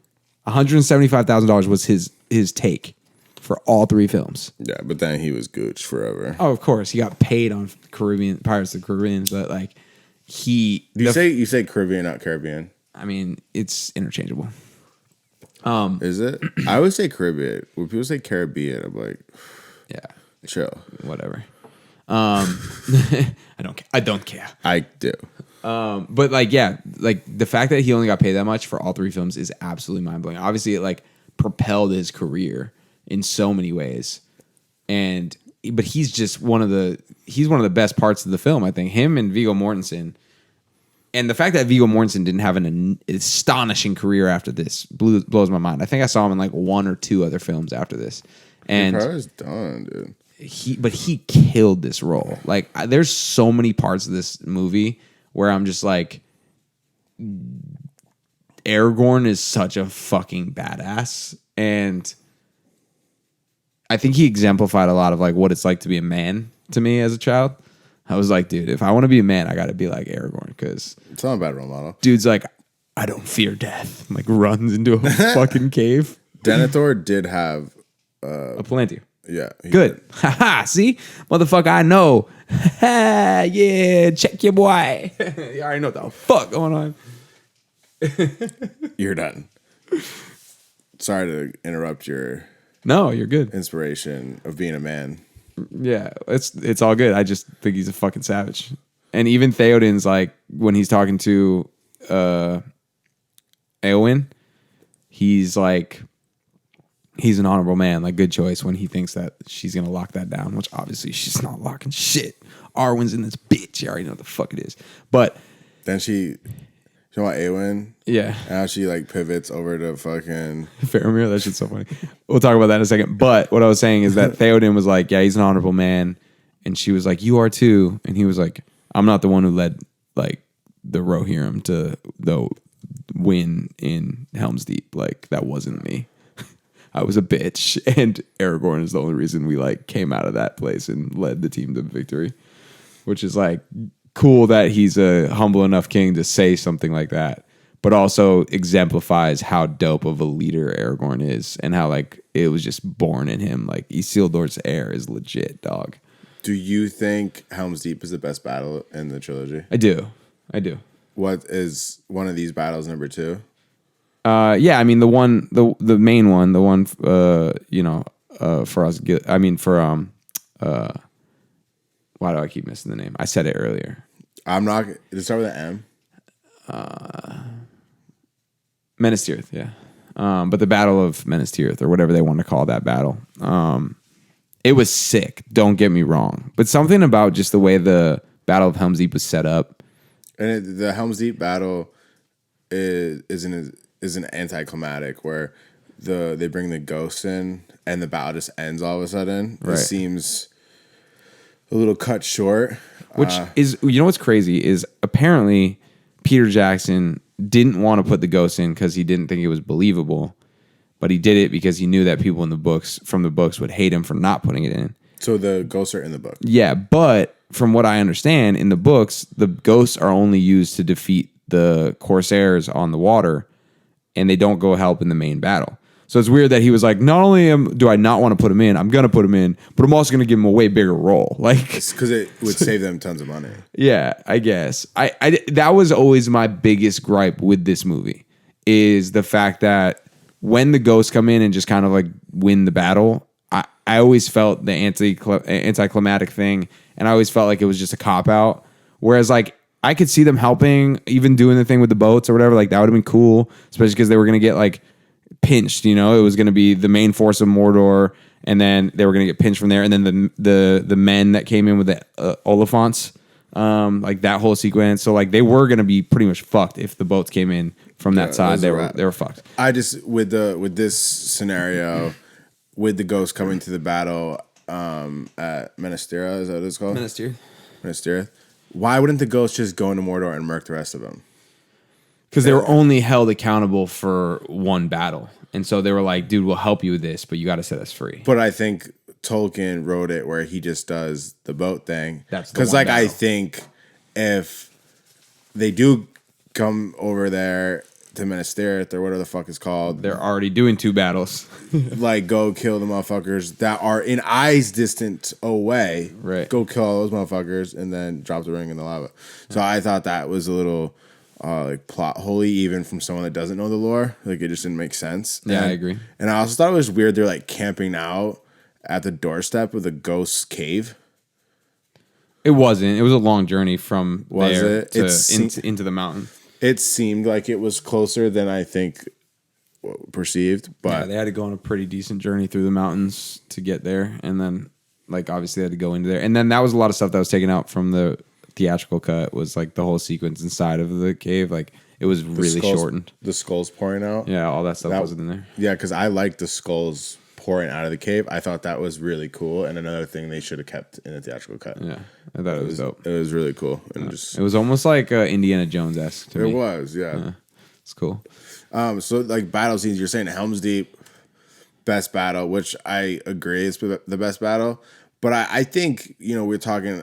$175,000 was his take for all three films. Yeah, but then he was Gooch forever. Oh, of course, he got paid on Pirates of the Caribbean, but like you say Caribbean, not Caribbean? I mean, it's interchangeable. Is it? I always say Caribbean. When people say Caribbean, I'm like, yeah, chill. Whatever. I don't care. I do. But like, yeah, like the fact that he only got paid that much for all three films is absolutely mind blowing. Obviously, it like propelled his career in so many ways, but he's just one of the best parts of the film. I think him and Viggo Mortensen, and the fact that Viggo Mortensen didn't have an astonishing career after this blows my mind. I think I saw him in like one or two other films after this, and he probably was done, dude. He killed this role. Like, there's so many parts of this movie where I'm just like, Aragorn is such a fucking badass, and I think he exemplified a lot of like what it's like to be a man to me as a child. I was like, dude, if I want to be a man, I got to be like Aragorn, because it's not a bad role model. Dude's like, I don't fear death. Like runs into a fucking cave. Denethor did have a Palantir. Yeah. Good. Haha. See? Motherfucker, I know. Yeah, check your boy. You already know what the fuck going on. You're done. Sorry to interrupt your No, you're good. inspiration of being a man. Yeah, it's all good. I just think he's a fucking savage. And even Theoden's like, when he's talking to Eowyn, he's like, he's an honorable man, like good choice when he thinks that she's gonna lock that down, which obviously she's not locking shit. Arwen's in this bitch. You already know what the fuck it is. But then you know what, Eowyn? Yeah. Now she like pivots over to fucking Faramir. That shit's so funny. We'll talk about that in a second. But what I was saying is that Theoden was like, yeah, he's an honorable man. And she was like, you are too. And he was like, I'm not the one who led like the Rohirrim to the win in Helm's Deep. Like, that wasn't me. I was a bitch, and Aragorn is the only reason we like came out of that place and led the team to victory, which is like cool that he's a humble enough king to say something like that, but also exemplifies how dope of a leader Aragorn is and how like it was just born in him. Like Isildur's heir is legit, dog. Do you think Helm's Deep is the best battle in the trilogy? I do. What is one of these battles number 2? Yeah, I mean the main one, the one, for us. I mean for why do I keep missing the name? I said it earlier. I'm not. Does it start with an M? Minas Tirith, yeah. But the Battle of Minas Tirith, or whatever they want to call that battle, it was sick. Don't get me wrong, but something about just the way the Battle of Helm's Deep was set up. And the Helm's Deep battle is an anticlimactic where they bring the ghost in and the battle just ends all of a sudden. Right. It seems a little cut short. Which is, you know what's crazy is apparently Peter Jackson didn't want to put the ghost in because he didn't think it was believable, but he did it because he knew that people in the books would hate him for not putting it in. So the ghosts are in the book. Yeah, but from what I understand, in the books, the ghosts are only used to defeat the Corsairs on the water, and they don't go help in the main battle. So it's weird that he was like, not only do I not want to put him in, I'm going to put him in, but I'm also going to give him a way bigger role. Like, because it would save them tons of money. Yeah, I guess. I that was always my biggest gripe with this movie is the fact that when the ghosts come in and just kind of like win the battle, I always felt the anticlimactic thing, and I always felt like it was just a cop out. Whereas like I could see them helping, even doing the thing with the boats or whatever. Like that would have been cool, especially because they were going to get like pinched. You know, it was going to be the main force of Mordor, and then they were going to get pinched from there. And then the men that came in with the Oliphants, like that whole sequence. So like they were going to be pretty much fucked if the boats came in from that side. They were fucked. I just with this scenario, with the ghost coming to the battle at Menestira, is that what it's called? Menestira. Why wouldn't the ghost just go into Mordor and murk the rest of them? Because they were only held accountable for one battle. And so they were like, dude, we'll help you with this, but you got to set us free. But I think Tolkien wrote it where he just does the boat thing. That's because like battle. I think if they do come over there to Minas Tirith or whatever the fuck it's called, they're already doing 2 battles. Like go kill the motherfuckers that are in eyes distant away. Right. Go kill all those motherfuckers and then drop the ring in the lava. So I thought that was a little like plot holy, even from someone that doesn't know the lore. Like it just didn't make sense. Yeah, I agree. And I also thought it was weird they're like camping out at the doorstep of the ghost cave. It wasn't. It was a long journey from there to into the mountain. It seemed like it was closer than I think perceived, but yeah, they had to go on a pretty decent journey through the mountains to get there, and then like obviously they had to go into there, and then that was a lot of stuff that was taken out from the theatrical cut. Was like the whole sequence inside of the cave, like it was really shortened. The skulls pouring out, yeah, all that stuff wasn't in there. Yeah, because I liked the skulls pouring out of the cave. I thought that was really cool, and another thing they should have kept in the theatrical cut. Yeah, I thought it was dope. It was really cool, and just it was almost like Indiana Jones-esque to me. It was, yeah. It's cool. So like battle scenes, you're saying Helm's Deep, best battle, which I agree is the best battle. But I think, you know, we're talking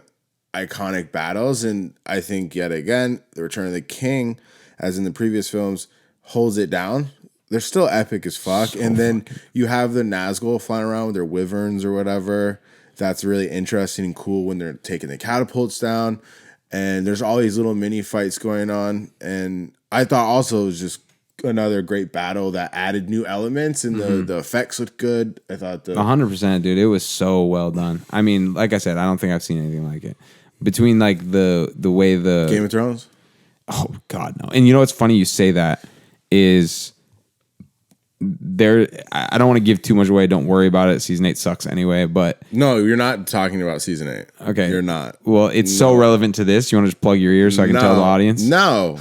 iconic battles, and I think yet again, the Return of the King, as in the previous films, holds it down. They're still epic as fuck. So and then you have the Nazgul flying around with their wyverns or whatever. That's really interesting and cool when they're taking the catapults down. And there's all these little mini fights going on. And I thought also it was just another great battle that added new elements, and the effects looked good. I thought 100%, dude. It was so well done. I mean, like I said, I don't think I've seen anything like it. Between like the way the Game of Thrones. Oh God, no. And you know what's funny? You say that is there. I don't want to give too much away. Don't worry about it. Season 8 sucks anyway. But no, you're not talking about season 8. Okay, you're not. Well, it's so relevant to this. You want to just plug your ears so I can tell the audience? No.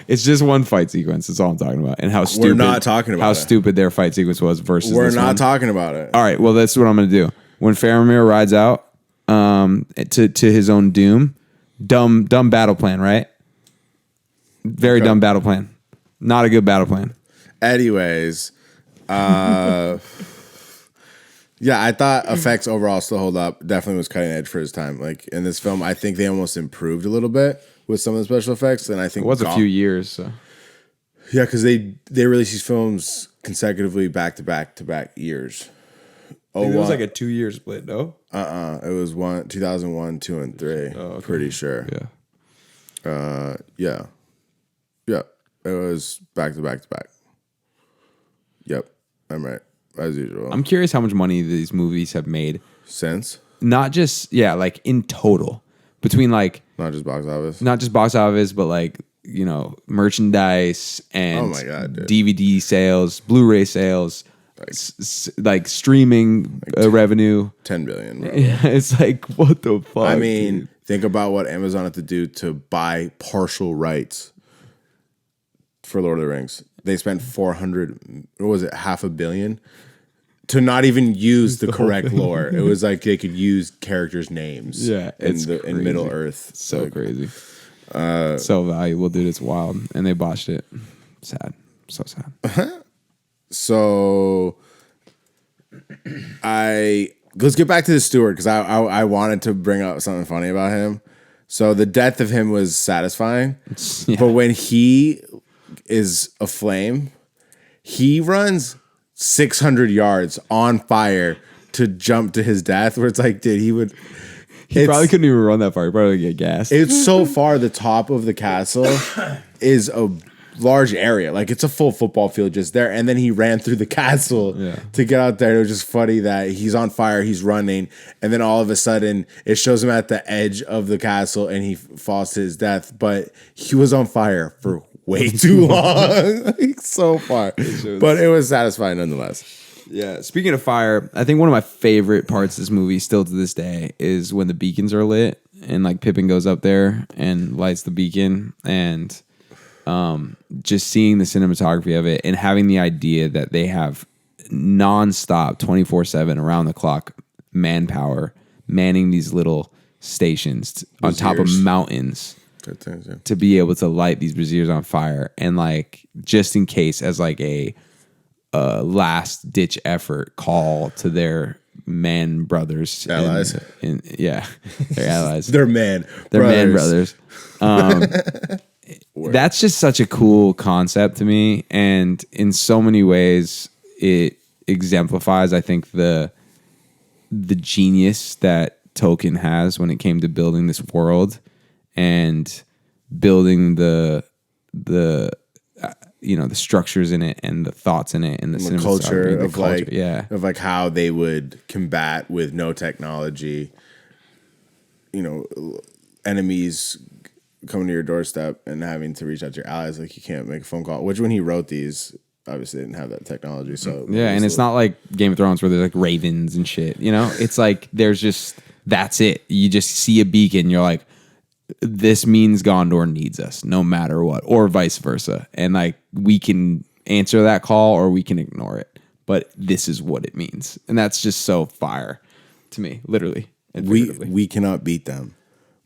It's just one fight sequence. That's all I'm talking about, and how stupid. We're not talking about how stupid their fight sequence was versus. We're this not one. talking about it. All right. Well, that's what I'm going to do. When Faramir rides out to his own doom, dumb battle plan, right? Very dumb battle plan. Not a good battle plan. Anyways, yeah, I thought effects overall still hold up. Definitely was cutting edge for his time. Like in this film, I think they almost improved a little bit with some of the special effects, and I think it was a few years. So. Yeah, because they released these films consecutively back to back years. Oh, it was like a 2-year split, no? It was 2001, 2, and 3. Oh, okay. Pretty sure. Yeah. Yeah. It was back to back. Yep, I'm right as usual. I'm curious how much money these movies have made since. Not just like in total between like not just box office, but like you know merchandise and oh my God, dude. DVD sales, Blu-ray sales. like streaming revenue. 10 billion. Bro. Yeah, it's like, what the fuck? I mean, dude? think about what Amazon had to do to buy partial rights for Lord of the Rings. They spent 400, what was it, $500 million to not even use the correct lore. It was like they could use characters' names. Yeah, in Middle Earth. So crazy. So valuable, dude. It's wild, and they botched it. Sad, so sad. So let's get back to the steward because I wanted to bring up something funny about him. So the death of him was satisfying, but when he is aflame, he runs 600 yards on fire to jump to his death. Where it's like, dude, he probably couldn't even run that far. He probably get gassed. It's so far. The top of the castle is a large area. Like it's a full football field just there. And then he ran through the castle to get out there. It was just funny that he's on fire, he's running, and then all of a sudden it shows him at the edge of the castle and he falls to his death. But he was on fire for way too long. Like, so far. But it was satisfying nonetheless. Yeah. Speaking of fire, I think one of my favorite parts of this movie still to this day is when the beacons are lit and like Pippin goes up there and lights the beacon, and just seeing the cinematography of it and having the idea that they have nonstop 24/7 around the clock manpower manning these little stations on top of mountains to be able to light these braziers on fire, and like just in case as like a last ditch effort call to their man brothers, allies, their allies, their man brothers. That's just such a cool concept to me, and in so many ways it exemplifies, I think, the genius that Tolkien has when it came to building this world and building the structures in it and the thoughts in it and the culture of like how they would combat with no technology, enemies coming to your doorstep and having to reach out to your allies. Like you can't make a phone call, which when he wrote these obviously didn't have that technology. So and it's not like Game of Thrones where there's like ravens and shit, it's like there's just, that's it. You just see a beacon, you're like, this means Gondor needs us no matter what, or vice versa. And like we can answer that call or we can ignore it, but this is what it means. And that's just so fire to me, literally. We cannot beat them,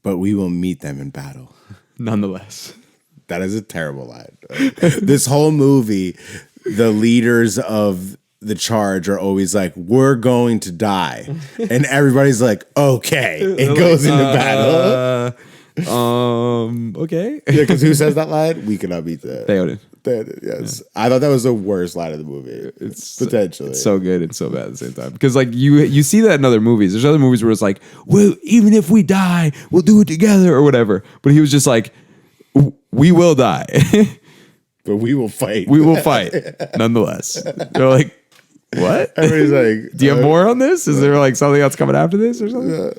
but we will meet them in battle. Nonetheless. That is a terrible line. This whole movie, the leaders of the charge are always like, we're going to die. And everybody's like, okay. It goes into battle. Okay. Yeah, because who says that line? We cannot beat that. Theoden. Yes. Yeah. I thought that was the worst line of the movie. It's potentially. It's so good and so bad at the same time. Because like you see that in other movies. There's other movies where it's like, well, even if we die, we'll do it together or whatever. But he was just like, we will die. But we will fight. We will fight. Nonetheless. They're like, what? Everybody's like, do you have more on this? Is there like something else coming after this or something?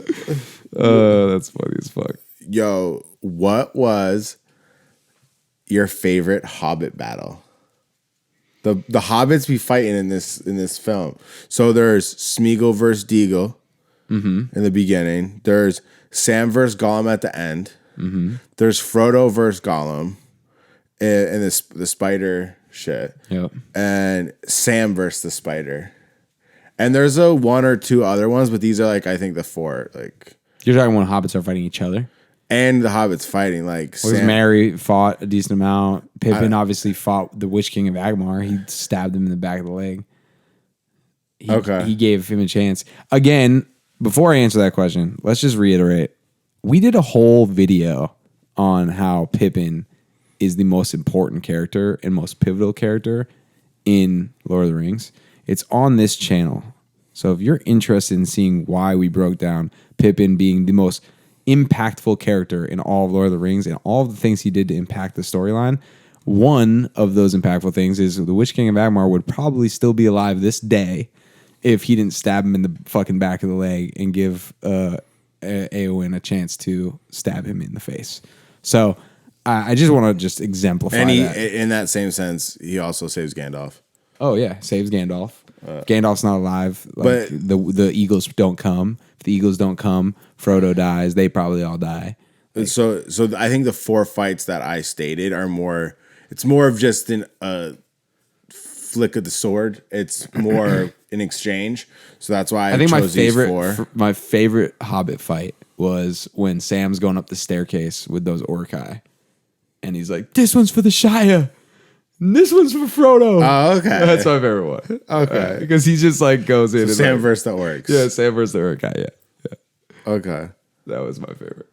That's funny as fuck. Yo, what was your favorite Hobbit battle? The Hobbits be fighting in this film. So there's Smeagol versus Deagle in the beginning. There's Sam versus Gollum at the end. Mm-hmm. There's Frodo versus Gollum in the spider shit. Yep. And Sam versus the spider. And there's a one or two other ones, but these are like I think the four. Like you're talking when hobbits are fighting each other. And the hobbits fighting like Merry fought a decent amount. Pippin obviously fought the Witch King of Agmar. He stabbed him in the back of the leg. He gave him a chance. Again, before I answer that question, let's just reiterate. We did a whole video on how Pippin is the most important character and most pivotal character in Lord of the Rings. It's on this channel. So if you're interested in seeing why we broke down Pippin being the most impactful character in all of Lord of the Rings and all of the things he did to impact the storyline, one of those impactful things is the Witch King of Agmar would probably still be alive this day if he didn't stab him in the fucking back of the leg and give Eowyn a chance to stab him in the face. So I just want to just exemplify that. In that same sense, he also saves Gandalf. Oh yeah, saves Gandalf. Gandalf's not alive. Like but the Eagles don't come. If the Eagles don't come, Frodo dies. They probably all die. so I think the 4 fights that I stated are more. It's more of just a flick of the sword. It's more an exchange. So that's why I think chose these 4. my favorite Hobbit fight was when Sam's going up the staircase with those Orcai, and he's like, "This one's for the Shire, and this one's for Frodo." Oh, okay. That's my favorite one. Okay. Because he just like goes in. So and Sam like, versus the orcs. yeah, Sam versus the Orcai. Yeah, Okay. that was my favorite.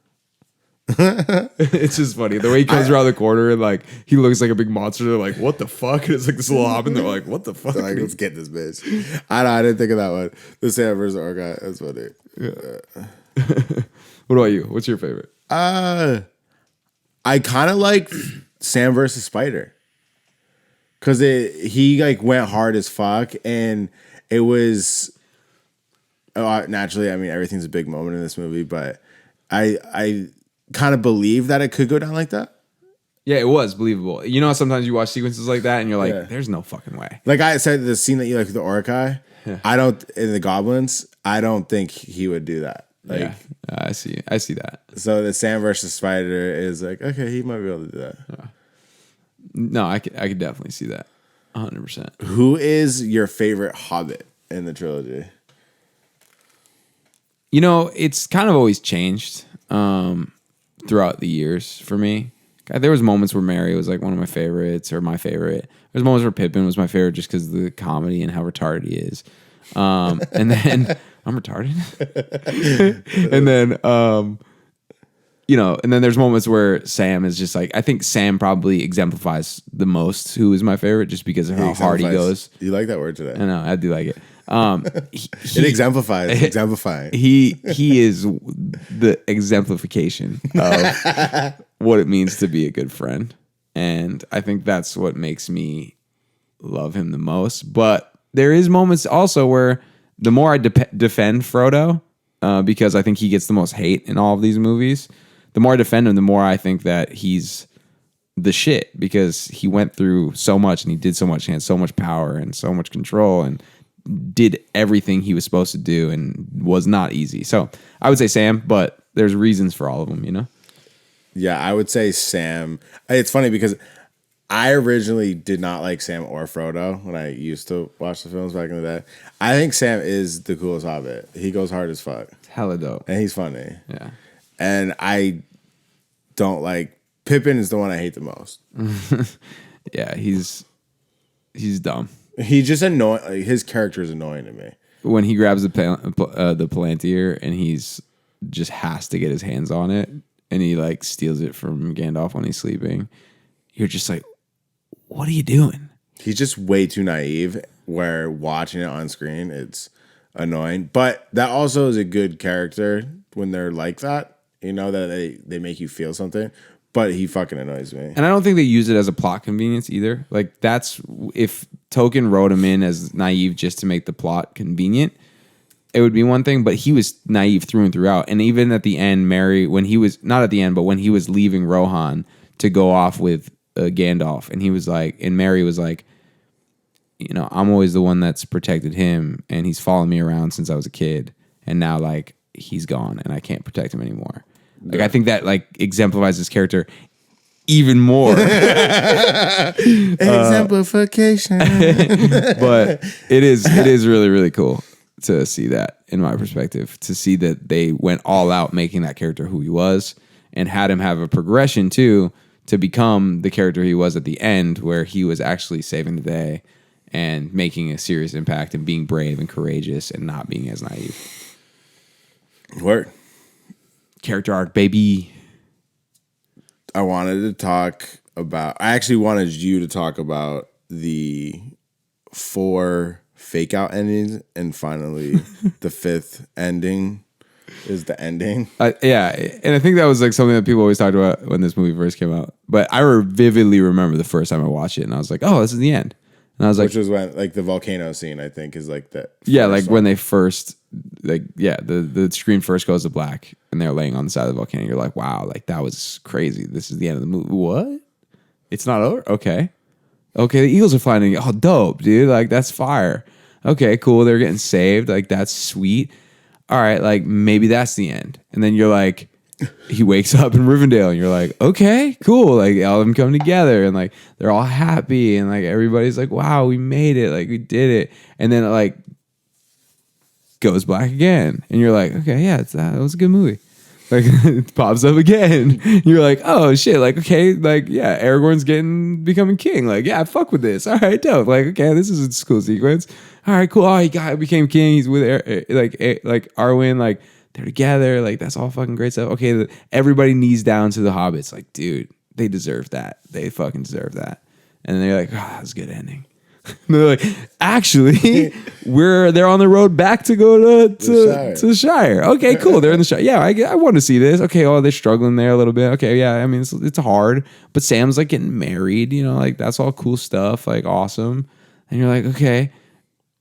It's just funny the way he comes around the corner and like he looks like a big monster. They're like, "What the fuck?" And it's like this little hobbit. They're like, "What the fuck?" Like, let's get this bitch. I didn't think of that one. The Sam versus the orc. That's funny. Yeah. What about you? What's your favorite? I kind of like Sam versus Spider because he like went hard as fuck, and it was naturally. I mean, everything's a big moment in this movie, but I kind of believe that it could go down like that. Yeah, it was believable. You know, how sometimes you watch sequences like that, and you're like, Yeah. "There's no fucking way." Like I said, the scene that you like with the Orcai, Yeah. I don't in the goblins. I don't think he would do that. Like, Yeah, I see that. so the Sam versus Spider is like, okay, he might be able to do that. No, I could definitely see that. 100%. Who is your favorite Hobbit in the trilogy? You know, it's kind of always changed throughout the years for me. There was moments where Mary was like one of my favorites or my favorite. There's moments where Pippin was my favorite just because of the comedy and how retarded he is. And then I'm retarded. And then you know, and then there's moments where Sam is just like, I think Sam probably exemplifies the most who is my favorite just because of how hard he goes. You like that word today? I know, I do like it. It exemplifies. Exemplifying. He is the exemplification of what it means to be a good friend. And I think that's what makes me love him the most. But there is moments also where the more I defend Frodo, because I think he gets the most hate in all of these movies, the more I defend him, the more I think that he's the shit because he went through so much and he did so much and had so much power and so much control and did everything he was supposed to do and was not easy. So I would say Sam, but there's reasons for all of them, you know? Yeah, I would say Sam. It's funny because I originally did not like Sam or Frodo when I used to watch the films back in the day. I think Sam is the coolest Hobbit. He goes hard as fuck. It's hella dope. And he's funny. Yeah. And I don't like Pippin is the one I hate the most. Yeah, he's dumb. He just annoying. Like, his character is annoying to me. When he grabs the Palantir and he's just has to get his hands on it and he like steals it from Gandalf when he's sleeping, you're just like, what are you doing? He's just way too naive where watching it on screen, it's annoying. But that also is a good character when they're like that, you know, that they make you feel something. But he fucking annoys me. And I don't think they use it as a plot convenience either. Like that's if Tolkien wrote him in as naive just to make the plot convenient, it would be one thing, but he was naive through and throughout. And even at the end, Mary, when he was not at the end, but when he was leaving Rohan to go off with Gandalf, and he was like, and Mary was like, you know, I'm always the one that's protected him, and he's followed me around since I was a kid, and now like he's gone, and I can't protect him anymore. Like I think that like exemplifies his character even more. Exemplification. But it is really, really cool to see that in my perspective, to see that they went all out making that character who he was and had him have a progression too to become the character he was at the end where he was actually saving the day and making a serious impact and being brave and courageous and not being as naive. Word. Character arc, baby. I wanted to talk about, I actually wanted you to talk about the 4 fake out endings and finally the 5th ending is the ending. Yeah, and I think that was like something that people always talked about when this movie first came out. But I vividly remember the first time I watched it and I was like, oh, this is the end. And I was like, which was when like the volcano scene, I think, is like that. Yeah, like when they first, like, yeah, the screen first goes to black and they're laying on the side of the volcano. You're like, wow, like that was crazy. This is the end of the movie. What? It's not over? Okay. Okay, the eagles are flying. Oh, dope, dude. Like, that's fire. Okay, cool. They're getting saved. Like, that's sweet. All right, like, maybe that's the end. And then you're like, he wakes up in Rivendell and you're like, okay, cool. Like, all of them come together and like, they're all happy. And like, everybody's like, wow, we made it. Like, we did it. And then it like goes black again. And you're like, okay, yeah, it was a good movie. Like, it pops up again. You're like, oh shit, like, okay, like, yeah, Aragorn's becoming king. Like, yeah, fuck with this. All right, dope. Like, okay, this is a cool sequence. All right, cool. Oh, became king. He's with like Arwen, like they're together. Like, that's all fucking great stuff. Okay, everybody knees down to the hobbits. Like, dude, they deserve that. They fucking deserve that. And then they're like, oh, that was a good ending. And they're like, actually, they're on the road back to go to the Shire. Okay, cool. They're in the Shire. Yeah, I want to see this. Okay, oh, they're struggling there a little bit. Okay, yeah, I mean, it's hard, but Sam's like getting married. You know, like that's all cool stuff. Like awesome. And you're like, okay,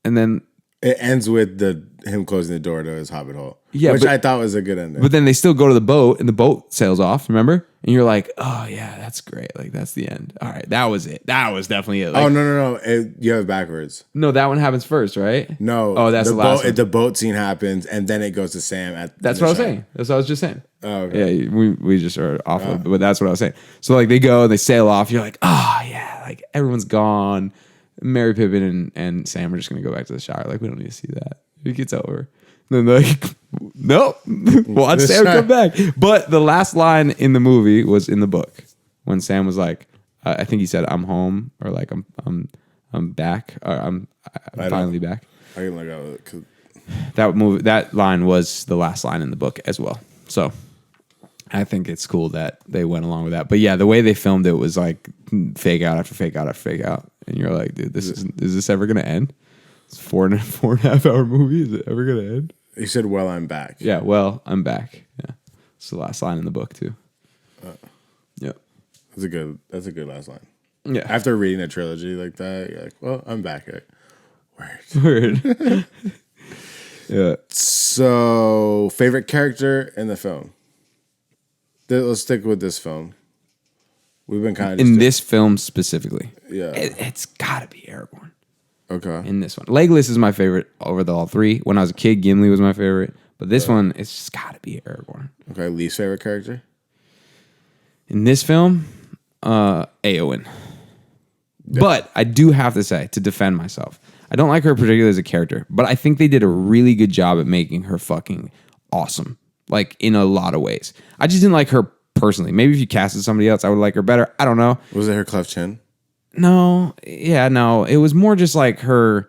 and then it ends with him closing the door to his hobbit hole. Yeah, which I thought was a good ending. But then they still go to the boat, and the boat sails off. Remember? And you're like, oh yeah, that's great. Like that's the end. All right, that was it. That was definitely it. Like, oh no, you have it backwards. No, that one happens first, right? No. Oh, that's the last one. The boat scene happens, and then it goes to Sam at. That's what I was saying. That's what I was just saying. Oh, okay. Yeah, we just are off of it, but that's what I was saying. So like they go, they sail off. You're like, oh yeah, like everyone's gone. Mary Pippin and Sam are just gonna go back to the Shire. Like we don't need to see that. It gets over. And then like, nope. Watch Sam come back. But the last line in the movie was in the book when Sam was like, I think he said, "I'm home," or like, "I'm back," or "I'm finally back." I can look out. That line was the last line in the book as well. So I think it's cool that they went along with that. But yeah, the way they filmed it was like fake out after fake out after fake out, and you're like, dude, is this ever gonna end? It's a 4.5 hour movie. Is it ever gonna end? He said, "Well, I'm back." Yeah, well, I'm back. Yeah, it's the last line in the book too. Yeah, that's a good last line. Yeah, after reading a trilogy like that, you're like, "Well, I'm back." Like, Word. Yeah. So, favorite character in the film. Let's stick with this film. We've been kind of in this film specifically. Yeah, it's got to be Aragorn. Okay. In this one, Legolas is my favorite over all three. When I was a kid, Gimli was my favorite, but this one, it's just got to be Aragorn. Okay, least favorite character in this film, Éowyn. Yeah. But I do have to say, to defend myself, I don't like her particularly as a character, but I think they did a really good job at making her fucking awesome, like in a lot of ways. I just didn't like her personally. Maybe if you casted somebody else, I would like her better. I don't know. Was it her cleft chin? No, yeah, no. It was more just like her.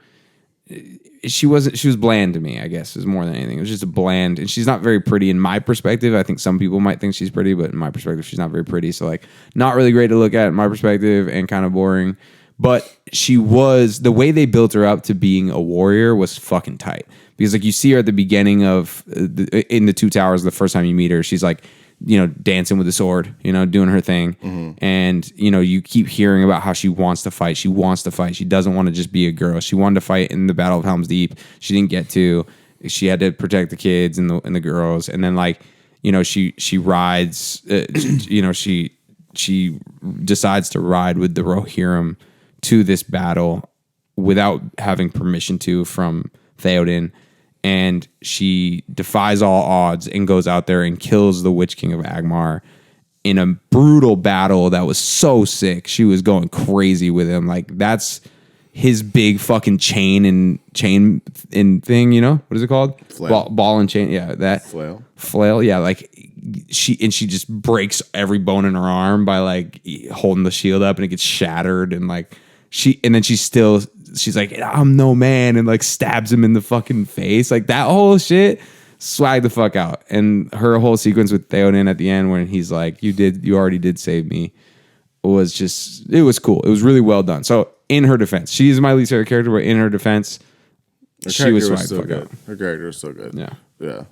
She was bland to me, I guess, is more than anything. It was just a bland, and she's not very pretty in my perspective. I think some people might think she's pretty, but in my perspective, she's not very pretty. So like, not really great to look at in my perspective, and kind of boring. But she was, the way they built her up to being a warrior was fucking tight. Because like you see her at the beginning of in the Two Towers, the first time you meet her, she's like, you know, dancing with a sword, you know, doing her thing. Mm-hmm. And, you know, you keep hearing about how she wants to fight. She wants to fight. She doesn't want to just be a girl. She wanted to fight in the Battle of Helm's Deep. She didn't get to. She had to protect the kids and the girls. And then like, you know, she rides, you know, she decides to ride with the Rohirrim to this battle without having permission from Theoden. And she defies all odds and goes out there and kills the Witch King of Angmar in a brutal battle that was so sick. She was going crazy with him. Like that's his big fucking chain and thing, you know? What is it called? Flail. Ball and chain. Yeah, that. Flail. Yeah, like she just breaks every bone in her arm by like holding the shield up and it gets shattered and like she's like, I'm no man, and like stabs him in the fucking face. Like that whole shit, swag the fuck out. And her whole sequence with Theoden at the end when he's like, you already did save me, was just, it was cool. It was really well done. So in her defense, she's my least favorite character, but in her defense, she was swag the fuck out. Her character was so good. Yeah. Yeah.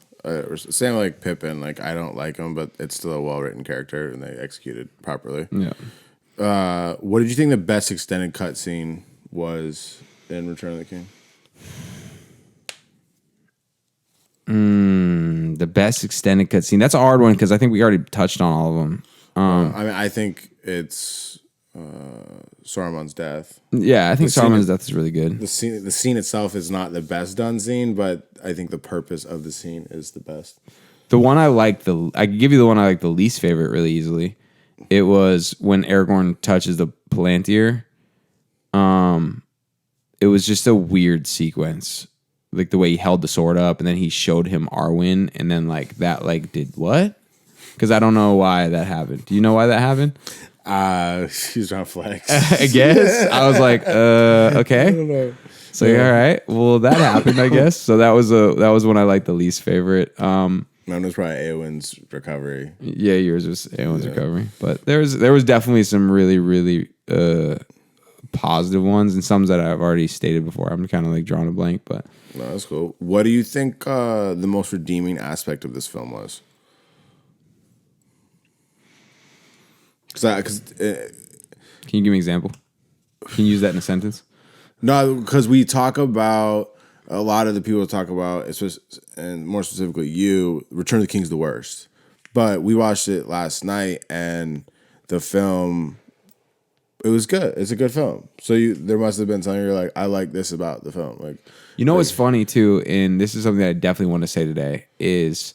Same like Pippin, like I don't like him, but it's still a well-written character and they executed properly. Yeah. What did you think the best extended cut scene was in Return of the King? The best extended cutscene. That's a hard one because I think we already touched on all of them. I mean, I think it's Saruman's death. Yeah, I think scene Saruman's is- death is really good. The scene itself is not the best done scene, but I think the purpose of the scene is the best. The one I can give you the one I like the least favorite really easily. It was when Aragorn touches the Palantir. It was just a weird sequence, like the way he held the sword up, and then he showed him Arwen, and then like that like did what? Because I don't know why that happened. Do you know why that happened? She's trying to flex. I guess I was like, okay. I don't know. So yeah, all right. Well, that happened, I guess. So that was one I liked the least favorite. Mine was probably Eowyn's recovery. Yeah, yours was Aeon's recovery, but there was definitely some really really positive ones and some that I've already stated before. I'm kind of like drawing a blank, but No, that's cool. What do you think the most redeeming aspect of this film was? Because can you give me an example? Can you use that in a sentence? no, because we talk about a lot of the people talk about, and more specifically you, Return of the King's the worst. But we watched it last night, and the film, it was good. It's a good film. So there must have been something you're like, I like this about the film. Like, You know what's funny too, and this is something that I definitely want to say today, is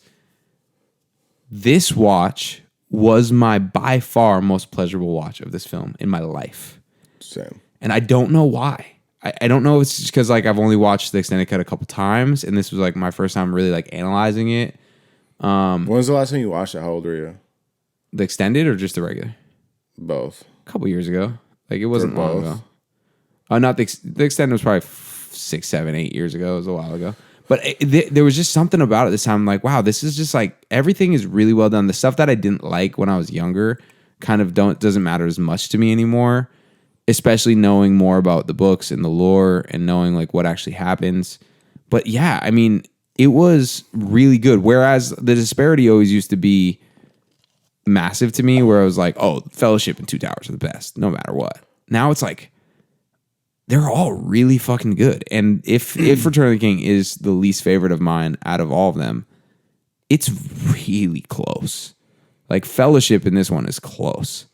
this watch was my by far most pleasurable watch of this film in my life. same. And I don't know why. I don't know if it's just because like I've only watched the extended cut a couple times, and this was like my first time really like analyzing it. When was the last time you watched it? How old were you? The extended or just the regular? Both. A couple years ago. Like it wasn't long both? ago. Not the extended was probably 6, 7, 8 years ago. It was a while ago. But there was just something about it this time. I'm like, wow, this is just like everything is really well done. The stuff that I didn't like when I was younger kind of doesn't matter as much to me anymore. Especially knowing more about the books and the lore and knowing like what actually happens. But yeah, I mean, it was really good. Whereas the disparity always used to be massive to me, where I was like, oh, Fellowship and Two Towers are the best, no matter what. Now it's like they're all really fucking good. And if Return of the King is the least favorite of mine out of all of them, it's really close. Like Fellowship in this one is close.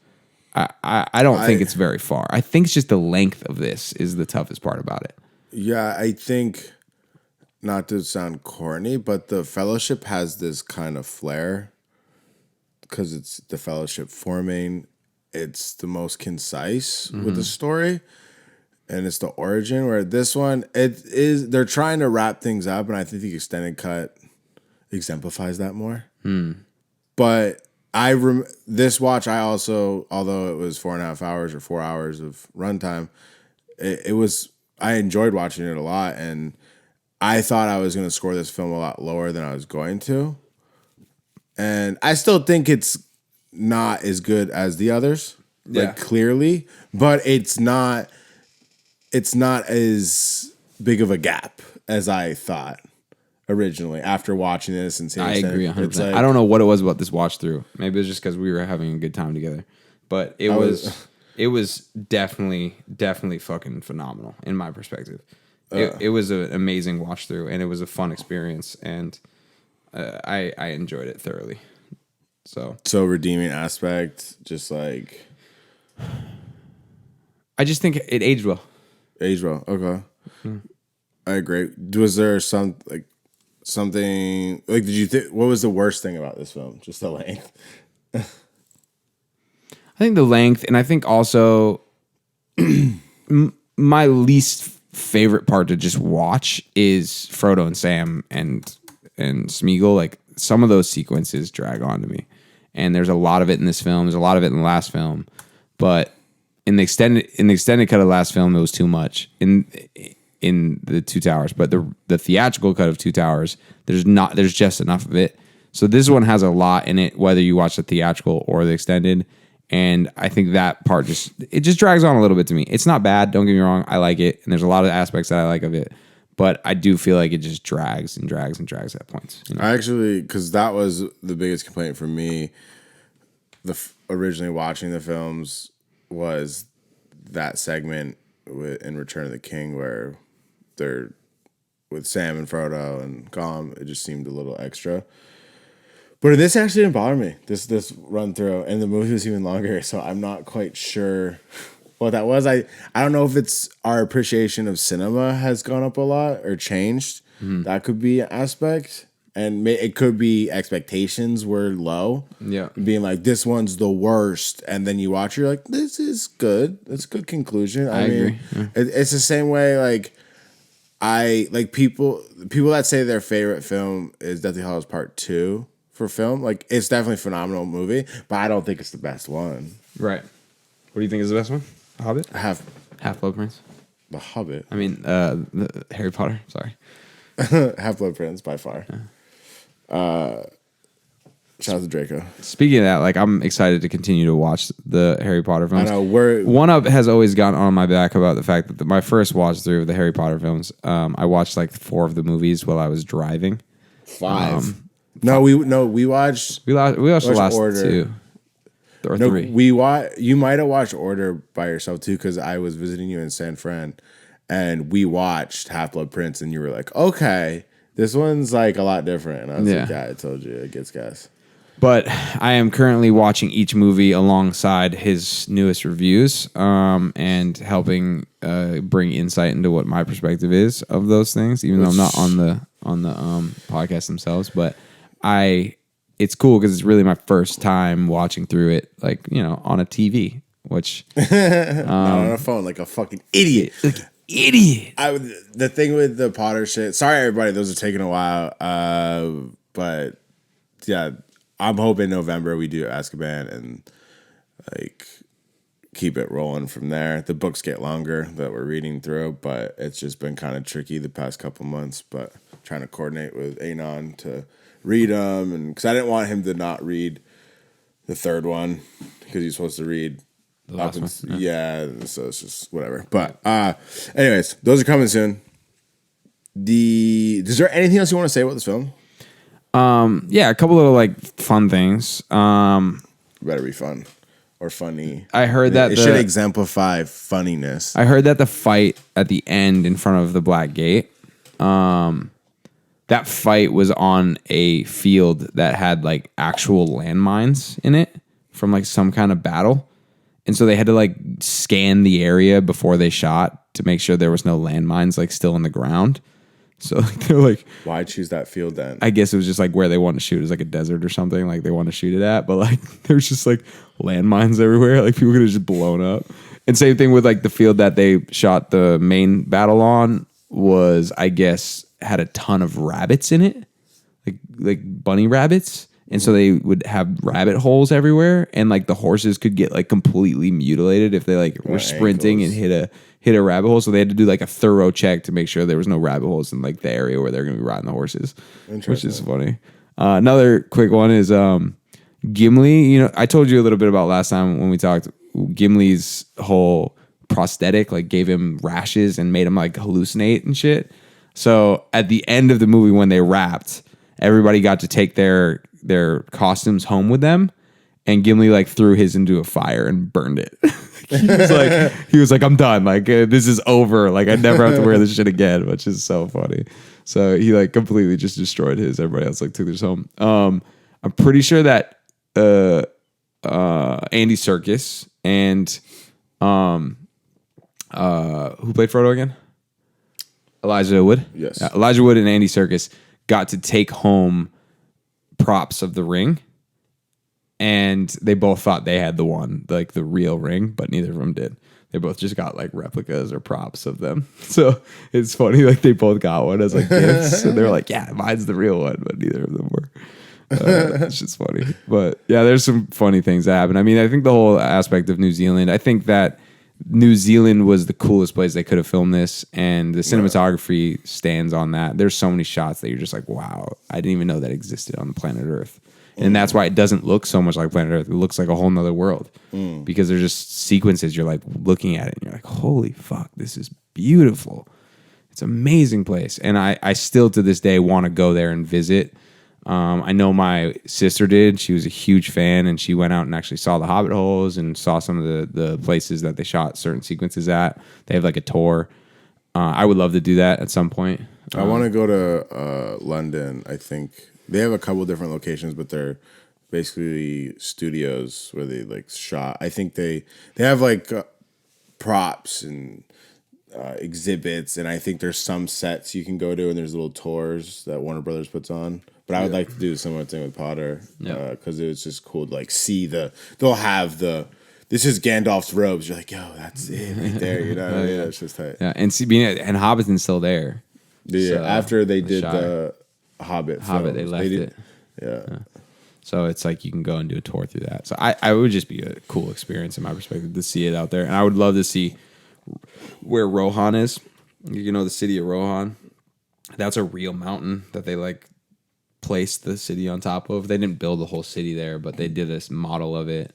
I don't think it's very far. I think it's just the length of this is the toughest part about it. Yeah, I think, not to sound corny, but the Fellowship has this kind of flair because it's the Fellowship forming. It's the most concise with the story, and it's the origin. Where this one, they're trying to wrap things up, and I think the extended cut exemplifies that more. But this watch, I also, although it was 4.5 hours or 4 hours of runtime, I enjoyed watching it a lot, and I thought I was going to score this film a lot lower than I was going to. And I still think it's not as good as the others, clearly, but it's not as big of a gap as I thought originally after watching this and seeing I agree 100%. like, I don't know what it was about this watch through. Maybe it was just because we were having a good time together. But it was definitely fucking phenomenal in my perspective. It was an amazing watch through, and it was a fun experience, and I enjoyed it thoroughly. So redeeming aspect, just like I just think it aged well. Aged well. Okay. I agree. Was there something like, did you think, what was the worst thing about this film? Just the length. I think the length, and I think also my least favorite part to just watch is Frodo and Sam and Smeagol. Like some of those sequences drag on to me, and there's a lot of it in this film. There's a lot of it in the last film, but in the extended cut of the last film, it was too much in the Two Towers. But the theatrical cut of Two Towers, there's just enough of it. So this one has a lot in it, whether you watch the theatrical or the extended. And I think that part just drags on a little bit to me. It's not bad, don't get me wrong. I like it, and there's a lot of aspects that I like of it. But I do feel like it just drags and drags and drags at points. You know? I actually, because that was the biggest complaint for me, originally watching the films, was that segment in Return of the King where they're with Sam and Frodo and Gollum. It just seemed a little extra. But this actually didn't bother me. This run through, and the movie was even longer, so I'm not quite sure what that was. I don't know if it's our appreciation of cinema has gone up a lot or changed. That could be an aspect, and it could be expectations were low. Yeah, being like this one's the worst, and then you watch, you're like, this is good. It's a good conclusion. I mean, agree. Yeah. it's the same way. Like I like people that say their favorite film is Deathly Hallows Part 2 for film. Like it's definitely a phenomenal movie, but I don't think it's the best one. Right. What do you think is the best one? The Hobbit? Half-Blood Prince? The Hobbit. I mean, the Harry Potter. Sorry. Half-Blood Prince by far. Shout out to Draco. Speaking of that, like I'm excited to continue to watch the Harry Potter films. I know One Up has always gotten on my back about the fact that my first watch through of the Harry Potter films, I watched like 4 of the movies while I was driving. 5. We watched. We watched the last Order. 2 or No, 3. You might have watched Order by yourself too, because I was visiting you in San Fran, and we watched Half-Blood Prince, and you were like, "Okay, this one's like a lot different." And I was like, "Yeah, I told you, it gets gas." But I am currently watching each movie alongside his newest reviews, and helping bring insight into what my perspective is of those things. Even though I'm not on the podcast themselves, but it's cool because it's really my first time watching through it, like on a TV, which not on a phone, like a fucking idiot. Idiot. The thing with the Potter shit. Sorry, everybody, those are taking a while. But yeah. I'm hoping November we do Azkaban and like keep it rolling from there. The books get longer that we're reading through, but it's just been kind of tricky the past couple months. But trying to coordinate with Anon to read them, and because I didn't want him to not read the third one because he's supposed to read the last one. Yeah, so it's just whatever. But anyways, those are coming soon. Is there anything else you want to say about this film? Yeah, a couple of like fun things. Better be fun or funny. I heard that it should exemplify funniness. I heard that the fight at the end in front of the Black Gate, that fight was on a field that had like actual landmines in it from like some kind of battle, and so they had to like scan the area before they shot to make sure there was no landmines like still in the ground. So like, they're like, why choose that field then? I guess it was just like where they wanted to shoot. It was like a desert or something. Like they wanted to shoot it at, but like there's just like landmines everywhere. Like people could have just blown up. And same thing with like the field that they shot the main battle on was, I guess, had a ton of rabbits in it, like bunny rabbits. And so they would have rabbit holes everywhere, and like the horses could get like completely mutilated if they like were sprinting and hit a rabbit hole. So they had to do like a thorough check to make sure there was no rabbit holes in like the area where they're going to be riding the horses, which is funny. Another quick one is Gimli. I told you a little bit about last time when we talked. Gimli's whole prosthetic like gave him rashes and made him like hallucinate and shit. So at the end of the movie when they wrapped, everybody got to take their costumes home with them, and Gimli like threw his into a fire and burned it. he was like, I'm done. Like this is over. Like I never have to wear this shit again, which is so funny. So he like completely just destroyed his. Everybody else like took theirs home. I'm pretty sure that Andy Serkis and who played Frodo again? Elijah Wood. Yes. Elijah Wood and Andy Serkis got to take home props of the ring, and they both thought they had the one, like the real ring, but neither of them did. They both just got like replicas or props of them. So it's funny, like they both got one as like gifts, and they were like, "Yeah, mine's the real one," but neither of them were. It's just funny, but yeah, there's some funny things that happen. I mean, I think the whole aspect of New Zealand, I think that New Zealand was the coolest place they could have filmed this, and the cinematography stands on that. There's so many shots that you're just like, wow, I didn't even know that existed on the planet Earth. And that's why it doesn't look so much like planet Earth. It looks like a whole nother world because there's just sequences you're like looking at it and you're like, holy fuck, this is beautiful. It's an amazing place. And I still to this day want to go there and visit. I know my sister did. She was a huge fan, and she went out and actually saw the Hobbit holes and saw some of the places that they shot certain sequences at. They have like a tour. I would love to do that at some point. I want to go to London, I think, They have a couple different locations, but they're basically studios where they like shot. I think they have like props and exhibits, and I think there's some sets you can go to, and there's little tours that Warner Brothers puts on. But I would like to do a similar thing with Potter because it was just cool to like see they'll have this is Gandalf's robes. You're like, yo, that's it right there. You know, what I mean? It's just tight. Yeah, and Hobbiton's still there. Yeah, So, after they did the Hobbit, they left it. Yeah. So it's like you can go and do a tour through that. So I would just be a cool experience in my perspective to see it out there, and I would love to see where Rohan is. You know, the city of Rohan. That's a real mountain that they like placed the city on top of. They didn't build the whole city there, but they did this model of it.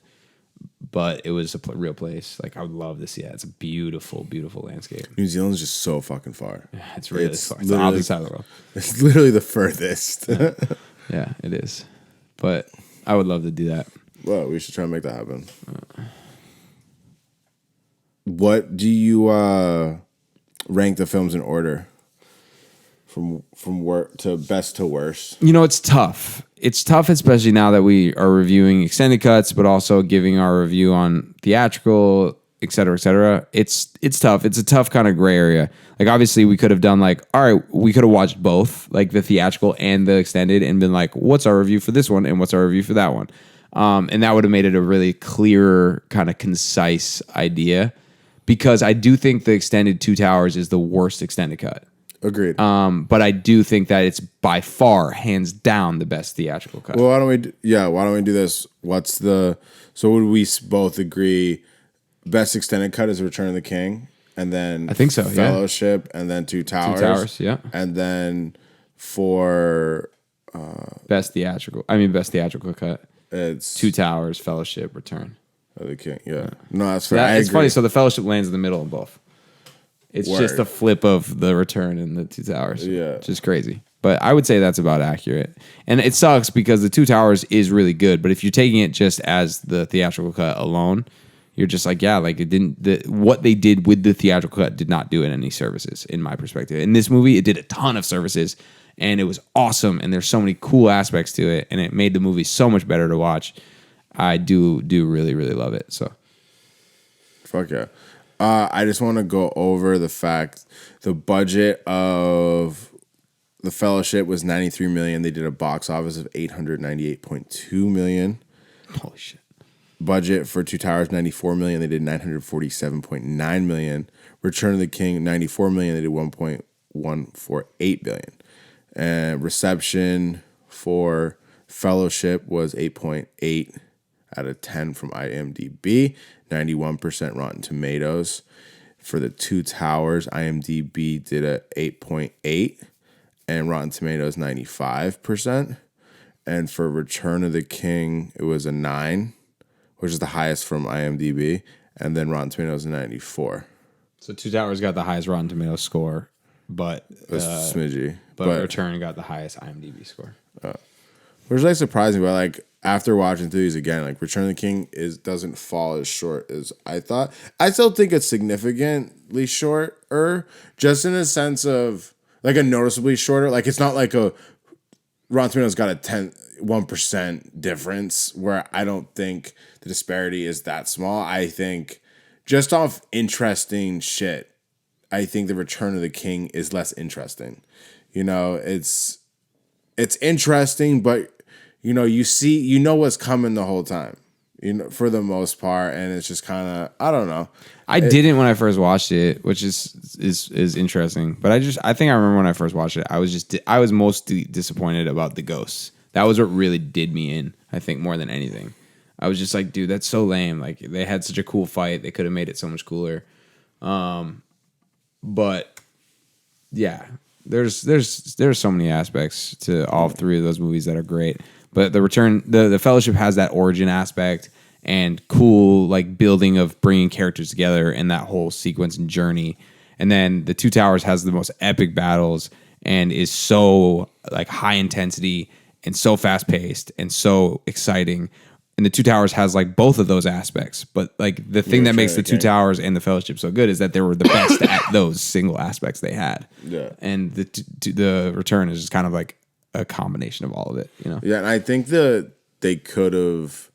But it was a real place. Like I would love to see that. It's a beautiful, beautiful landscape. New Zealand's just so fucking far. Yeah, it's really far. It's the opposite side of the world. It's literally the furthest. Yeah, it is. But I would love to do that. Well, we should try and make that happen. What do you rank the films in order? From work to best to worst. You know, it's tough. It's tough, especially now that we are reviewing extended cuts, but also giving our review on theatrical, et cetera, et cetera. It's tough. It's a tough kind of gray area. Like, obviously, we could have done like, all right, we could have watched both, like the theatrical and the extended, and been like, what's our review for this one and what's our review for that one? And that would have made it a really clear, kind of concise idea. Because I do think the extended Two Towers is the worst extended cut. Agreed. But I do think that it's by far, hands down, the best theatrical cut. Well, why don't we do this? So would we both agree best extended cut is Return of the King, and then I think so, Fellowship, and then Two Towers. Two Towers, yeah. And then for best theatrical cut. It's Two Towers, Fellowship, Return of the King. Yeah. No, that's fair. It's funny. So the Fellowship lands in the middle of both. It's just a flip of the Return and the Two Towers. Yeah. Just crazy. But I would say that's about accurate. And it sucks because the Two Towers is really good. But if you're taking it just as the theatrical cut alone, you're just like, yeah, like it didn't. What they did with the theatrical cut did not do it any services, in my perspective. In this movie, it did a ton of services, and it was awesome. And there's so many cool aspects to it, and it made the movie so much better to watch. I do really, really love it. So, fuck yeah. I just want to go over the fact the budget of The Fellowship was $93 million. They did a box office of $898.2 million. Holy shit. Budget for Two Towers, $94 million. They did $947.9 million. Return of the King, $94 million. They did $1.148 billion. And reception for Fellowship was 8.8 out of 10 from IMDb. 91% Rotten Tomatoes. For the Two Towers, IMDb did a 8.8 and Rotten Tomatoes 95%. And for Return of the King, it was a 9, which is the highest from IMDb, and then Rotten Tomatoes 94. So Two Towers got the highest Rotten Tomatoes score, but That's smidgy. But Return got the highest IMDb score. Which is like surprising, but like after watching through these again, like Return of the King doesn't fall as short as I thought. I still think it's significantly shorter, just in a sense of like a noticeably shorter. Like it's not like a Rotten Tomatoes got a 1% difference, where I don't think the disparity is that small. I think just off interesting shit, I think the Return of the King is less interesting. You know, it's interesting, but you know what's coming the whole time, you know, for the most part, and it's just kind of, I don't know. I didn't when I first watched it, which is interesting. But I think I remember when I first watched it, I was mostly disappointed about the ghosts. That was what really did me in, I think, more than anything. I was just like, dude, that's so lame. Like they had such a cool fight, they could have made it so much cooler. But yeah, there's so many aspects to all three of those movies that are great. But the Return, the Fellowship has that origin aspect and cool like building of bringing characters together and that whole sequence and journey. And then the Two Towers has the most epic battles and is so like high intensity and so fast paced and so exciting. And the Two Towers has like both of those aspects. But like the thing that makes the Two Towers and the Fellowship so good is that they were the best at those single aspects they had. Yeah. And the Return is just kind of like a combination of all of it, you know? Yeah, and I think they could have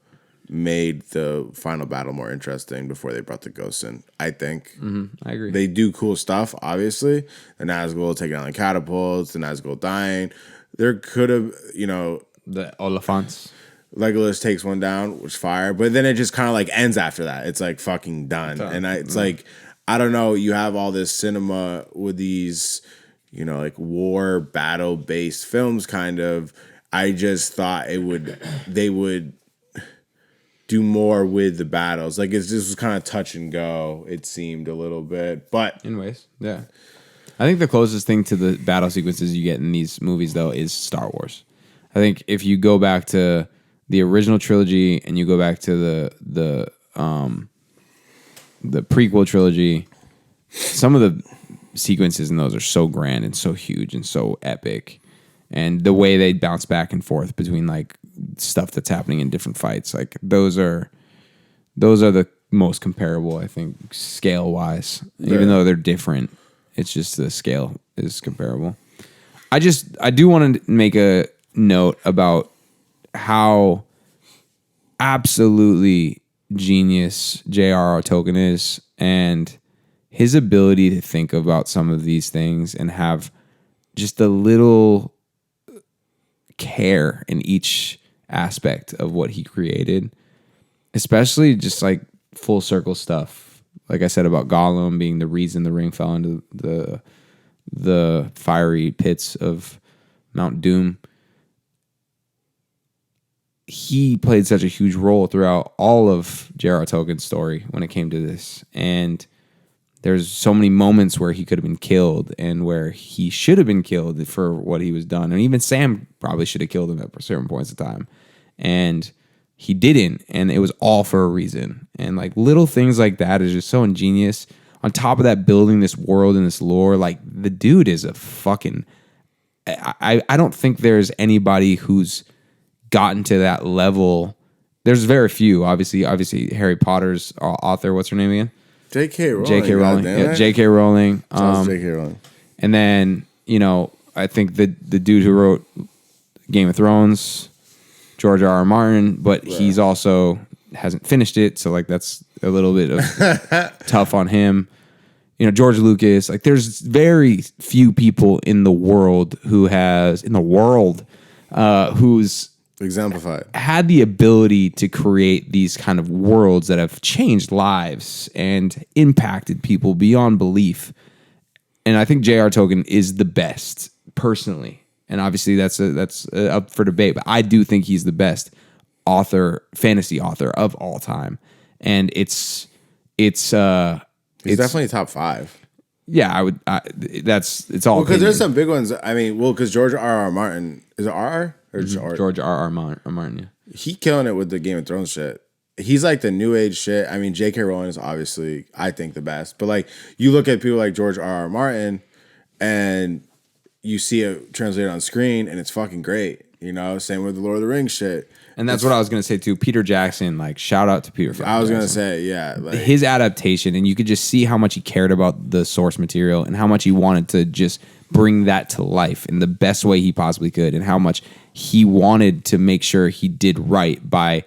made the final battle more interesting before they brought the ghosts in. I think I agree. they do cool stuff, obviously. The Nazgul taking on the catapults, the Nazgul dying. There could have, The Oliphants. Legolas takes one down, which fire, but then it just kind of like ends after that. It's like fucking done. It's like, I don't know, you have all this cinema with these, like war battle based films kind of. I just thought they would do more with the battles. Like this was kind of touch and go, it seemed a little bit, but In ways, yeah. I think the closest thing to the battle sequences you get in these movies, though, is Star Wars. I think if you go back to the original trilogy and you go back to the prequel trilogy, some of the sequences in those are so grand and so huge and so epic, and the way they bounce back and forth between like stuff that's happening in different fights, like those are the most comparable, I think, scale wise. Even though they're different, it's just the scale is comparable. I do want to make a note about how absolutely genius J.R.R. Tolkien is, and his ability to think about some of these things and have just a little care in each aspect of what he created, especially just like full circle stuff. Like I said about Gollum being the reason the ring fell into the fiery pits of Mount Doom. He played such a huge role throughout all of J.R.R. Tolkien's story when it came to this. And there's so many moments where he could have been killed and where he should have been killed for what he was done. And even Sam probably should have killed him at certain points of time. And he didn't. And it was all for a reason. And like little things like that is just so ingenious. On top of that, building this world and this lore, like the dude is a fucking... I don't think there's anybody who's gotten to that level. There's very few. Obviously Harry Potter's author. What's her name again? J.K. Rowling. J.K. Rowling. Yeah, J.K. Rowling. J.K. Rowling. And then, I think the dude who wrote Game of Thrones, George R.R. Martin, but he's also hasn't finished it, so like that's a little bit of tough on him. George Lucas. Like there's very few people in the world who's exemplified, had the ability to create these kind of worlds that have changed lives and impacted people beyond belief. And I think J.R. Tolkien is the best personally. And obviously that's up for debate, but I do think he's the best fantasy author of all time. And it's definitely top 5. Yeah, it's all because there's some big ones. I mean, because George R.R. Martin, is it R.R. or George R.R. Martin, yeah. He killing it with the Game of Thrones shit. He's like the new age shit. I mean, J.K. Rowling is obviously, I think, the best. But like, you look at people like George R.R. Martin, and you see it translated on screen, and it's fucking great. Same with the Lord of the Rings shit. And that's what I was going to say too. Peter Jackson, like shout out to Peter. I was going to say, yeah. Like, his adaptation, and you could just see how much he cared about the source material and how much he wanted to just bring that to life in the best way he possibly could, and how much he wanted to make sure he did right by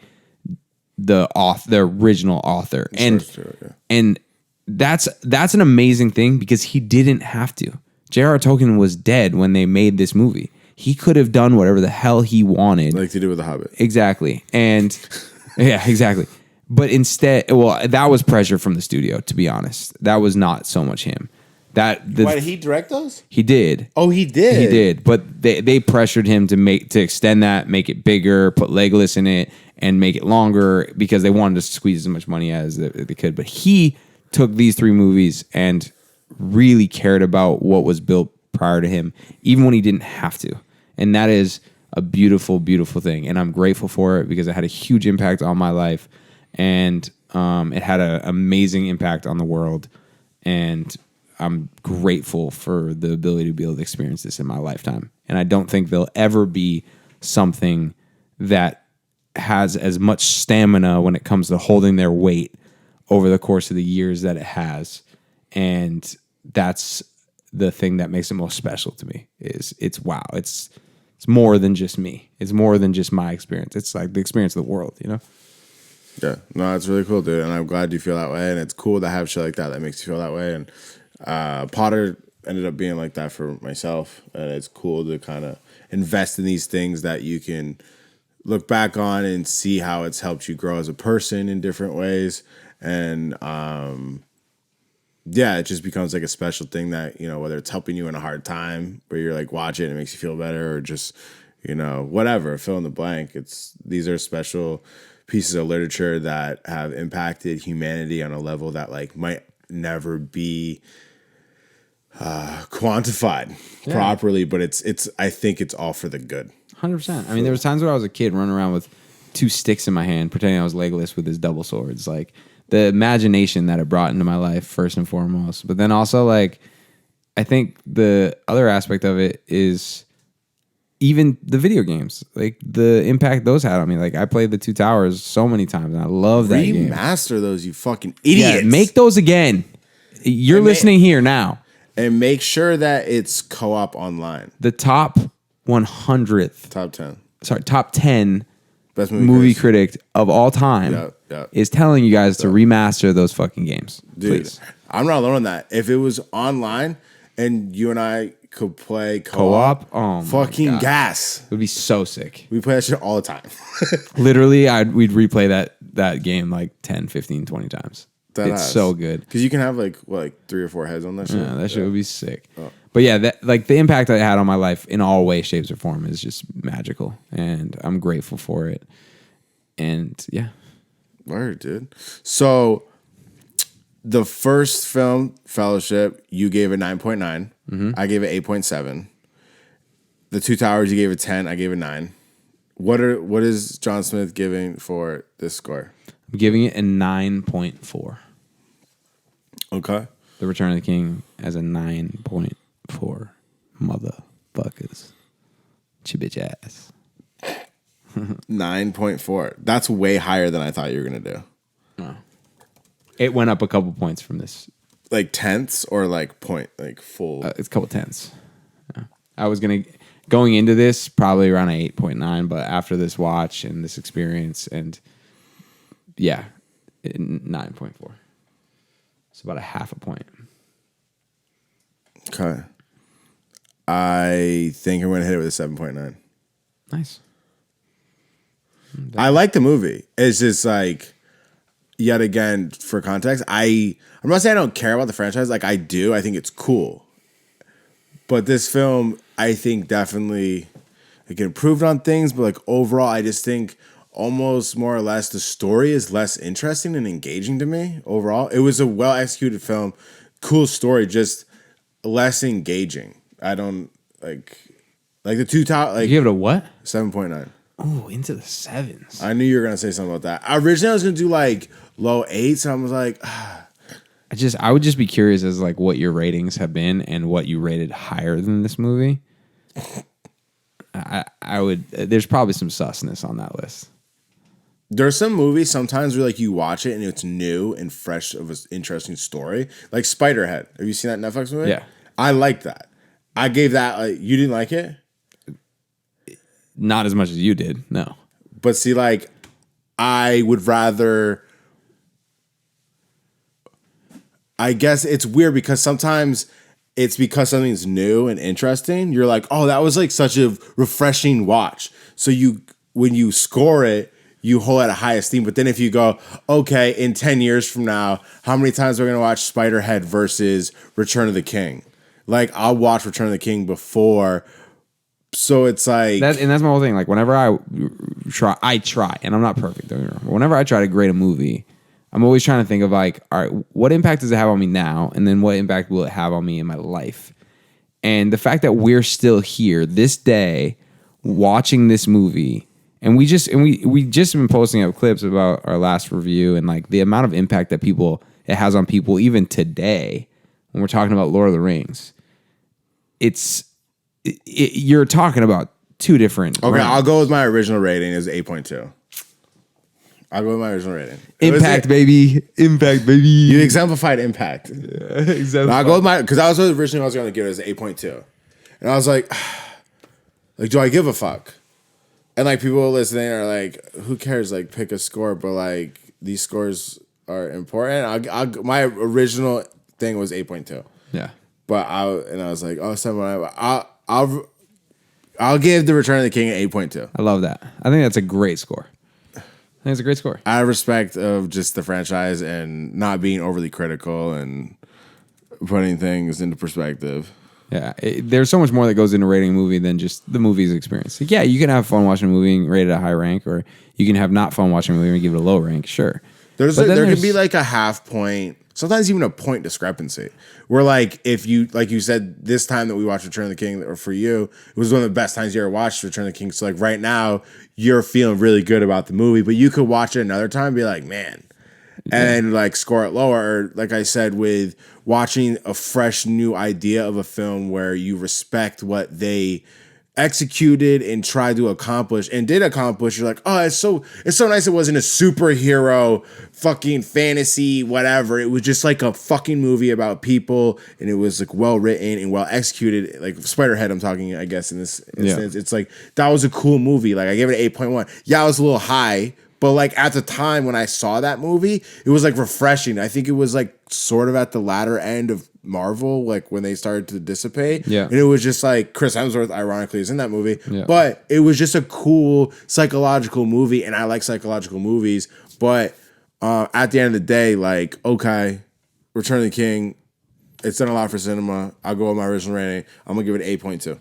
the original author. And that's an amazing thing because he didn't have to. J.R.R. Tolkien was dead when they made this movie. He could have done whatever the hell he wanted. Like to do with The Hobbit. Exactly. And yeah, exactly. But instead, that was pressure from the studio, to be honest. That was not so much him. Why, did he direct those? He did. Oh, he did? He did. But they pressured him to extend that, make it bigger, put Legolas in it, and make it longer because they wanted to squeeze as much money as they could. But he took these 3 movies and really cared about what was built prior to him, even when he didn't have to. And that is a beautiful, beautiful thing. And I'm grateful for it because it had a huge impact on my life. And it had an amazing impact on the world. And I'm grateful for the ability to be able to experience this in my lifetime. And I don't think there'll ever be something that has as much stamina when it comes to holding their weight over the course of the years that it has. And that's the thing that makes it most special to me. It's wow. It's It's more than just me. It's more than just my experience. It's like the experience of the world, you know? Yeah, no, that's really cool, dude. And I'm glad you feel that way. And it's cool to have shit like that makes you feel that way. And Potter ended up being like that for myself. And it's cool to kind of invest in these things that you can look back on and see how it's helped you grow as a person in different ways. And yeah, it just becomes like a special thing that, you know, whether it's helping you in a hard time where you're like, watch it and it makes you feel better, or just, you know, whatever, fill in the blank. These are special pieces of literature that have impacted humanity on a level that like might never be quantified properly, but it's I think it's all for the good. 100%. I mean, there was times where I was a kid running around with 2 sticks in my hand, pretending I was Legolas with his double swords. Like the imagination that it brought into my life, first and foremost. But then also, like, I think the other aspect of it is even the video games, like the impact those had on me. Like I played the Two Towers so many times, and I love that game. Remaster those, you fucking idiots. Yeah, make those again. You're listening here now. And make sure that it's co-op online. The top 100th, top 10 best movie critic of all time is telling you guys to remaster those fucking games. Dude, please. I'm not alone on that. If it was online and you and I could play co-op, oh fucking God. gas. It would be so sick. We play that shit all the time. Literally, we'd replay that game like 10, 15, 20 times. It's so good. Because you can have like 3 or 4 heads on that shit. Yeah, that shit would be sick. Oh. But yeah, that, like the impact that it had on my life in all ways, shapes, or form is just magical. And I'm grateful for it. And yeah. Word, dude. So the first film, Fellowship, you gave it 9.9. Mm-hmm. I gave it 8.7. The Two Towers, you gave it 10. I gave it 9. What is John Smith giving for this score? I'm giving it a 9.4. Okay. The Return of the King as a 9.4. Motherfuckers. Bitch ass. 9.4. That's way higher than I thought you were going to do. Oh. It went up a couple points from this. Like tenths or like point, like full? It's a couple tenths. Yeah. I was going into this probably around an 8.9, but after this watch and this experience and 9.4. It's about a half a point. Okay. I think I'm going to hit it with a 7.9. Nice. I like the movie. It's just like, yet again, for context, I'm not saying I don't care about the franchise. Like I do. I think it's cool. But this film, I think definitely it improved on things. But like overall, I just think almost more or less the story is less interesting and engaging to me overall. It was a well executed film, cool story, just less engaging. I don't like the Two Towers. Like, you give it a what? 7.9. Oh, into the 7s. I knew you were gonna say something about that. Originally, I was gonna do like low 8s, and I was like, I would just be curious as like what your ratings have been and what you rated higher than this movie. I would. There's probably some susness on that list. There's some movies sometimes where like you watch it and it's new and fresh of an interesting story, like Spiderhead. Have you seen that Netflix movie? Yeah, I like that. I gave that. You didn't like it? Not as much as you did, no. But see, like, I would rather. I guess it's weird because sometimes it's because something's new and interesting. You're like, oh, that was like such a refreshing watch. So when you score it, you hold it at a high esteem. But then if you go, okay, in 10 years from now, how many times are we going to watch Spiderhead versus Return of the King? Like, I'll watch Return of the King before. So it's like that's my whole thing. Like whenever I try, and I'm not perfect. Don't get me wrong. Whenever I try to grade a movie, I'm always trying to think of like, all right, what impact does it have on me now, and then what impact will it have on me in my life? And the fact that we're still here this day, watching this movie, and we just been posting up clips about our last review and like the amount of impact that it has on people even today when we're talking about Lord of the Rings. You're talking about two different. Okay, I'll go with my original rating is 8.2. I'll go with my original rating. Impact, baby. Impact, baby. You exemplified impact. Yeah, exactly. I'll go with because I was originally going to give it as 8.2, and I was like, Like, do I give a fuck? And like people listening are like, who cares? Like, pick a score, but like these scores are important. My original thing was 8.2. Yeah. But I was like, oh, 7.5. I'll give the Return of the King an 8.2. I love that. I think that's a great score. I think it's a great score. Out of respect of just the franchise and not being overly critical and putting things into perspective. Yeah, there's so much more that goes into rating a movie than just the movie's experience. Like, yeah, you can have fun watching a movie and rate it a high rank, or you can have not fun watching a movie and give it a low rank. Sure, there can be like a half point, sometimes even a point discrepancy. Where like if you like you said this time that we watched Return of the King, or for you, it was one of the best times you ever watched Return of the King. So like right now, you're feeling really good about the movie, but you could watch it another time and be like, man. And like score it lower, or like I said, with watching a fresh new idea of a film where you respect what they executed and tried to accomplish and did accomplish. You're like, oh, it's so nice. It wasn't a superhero fucking fantasy whatever. It was just like a fucking movie about people, and it was like well written and well executed. Like Spiderhead, I'm talking, I guess in this instance, it's like that was a cool movie. Like I gave it an 8.1. Yeah, I was a little high. But like at the time when I saw that movie, it was like refreshing. I think it was like sort of at the latter end of Marvel, like when they started to dissipate. Yeah. And it was just like Chris Hemsworth, ironically, is in that movie. Yeah. But it was just a cool psychological movie. And I like psychological movies. But at the end of the day, like, okay, Return of the King, it's done a lot for cinema. I'll go with my original rating. I'm going to give it 8.2.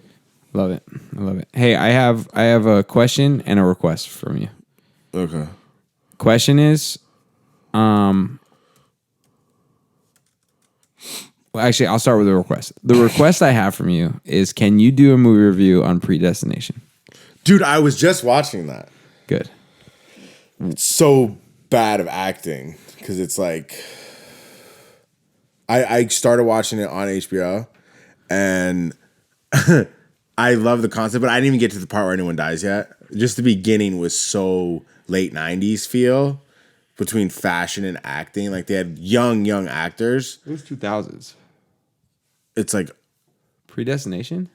Love it. I love it. Hey, I have a question and a request from you. Okay. Question is, well, actually, I'll start with a request. The request I have from you is, can you do a movie review on Predestination? Dude, I was just watching that. Good. It's so bad of acting because it's like I started watching it on HBO and I love the concept, but I didn't even get to the part where anyone dies yet. Just the beginning was so late 90s feel between fashion and acting. Like they had young actors. It was 2000s. It's like Predestination?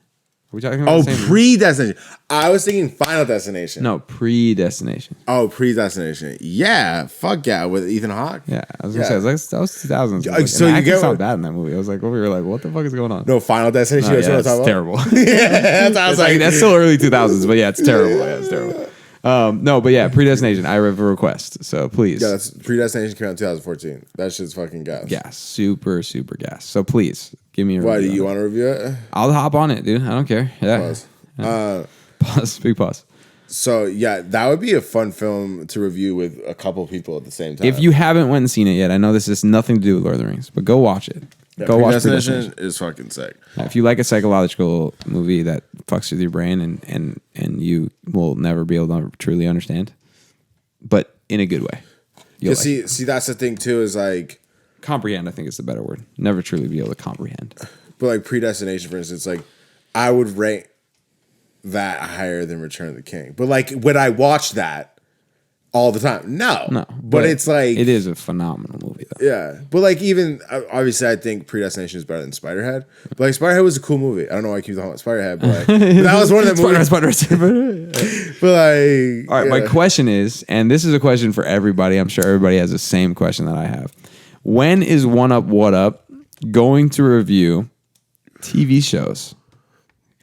Are we talking about the same Predestination. I was thinking Final Destination. No, Predestination. Oh, Predestination. Yeah, fuck yeah, with Ethan Hawke. Yeah, I was gonna say, that was 2000s. So Like, you and the get acting what- sounded bad in that movie. I was like, we were like, what the fuck is going on? No, Final Destination. Oh, That's yeah, what I'm that's talking about. terrible. Yeah, that's what I was It's like, that's still early 2000s, but yeah, it's terrible. Yeah, it's terrible. No, but yeah, Predestination. I have a request, so please. Yeah, that's Predestination came out in 2014. That shit's fucking gas. Gas, super gas. So please give me a Why, review. do you want to review it? I'll hop on it, dude. I don't care. Yeah. Pause. Pause. Big pause. So yeah, that would be a fun film to review with a couple people at the same time. If you haven't went and seen it yet, I know this has nothing to do with Lord of the Rings, but go watch it. yeah, Go watch Predestination Predestination. is fucking sick. If you like a psychological movie that fucks with your brain and you will never be able to truly understand, but in a good way. You'll like See, that's the thing too. Is like, comprehend, I think is the better word. Never truly be able to comprehend. but like Predestination, for instance, like I would rate that higher than Return of the King. But like, would I watch that all the time? No. But it's like it is a phenomenal movie though. Yeah, but like even obviously, I think Predestination is better than Spiderhead. But like Spiderhead was a cool movie. I don't know why I keep talking about Spiderhead, but like that was one of the movies. But like, all right, my question is, and this is a question for everybody. I'm sure everybody has the same question that I have. When is One Up What Up going to review TV shows?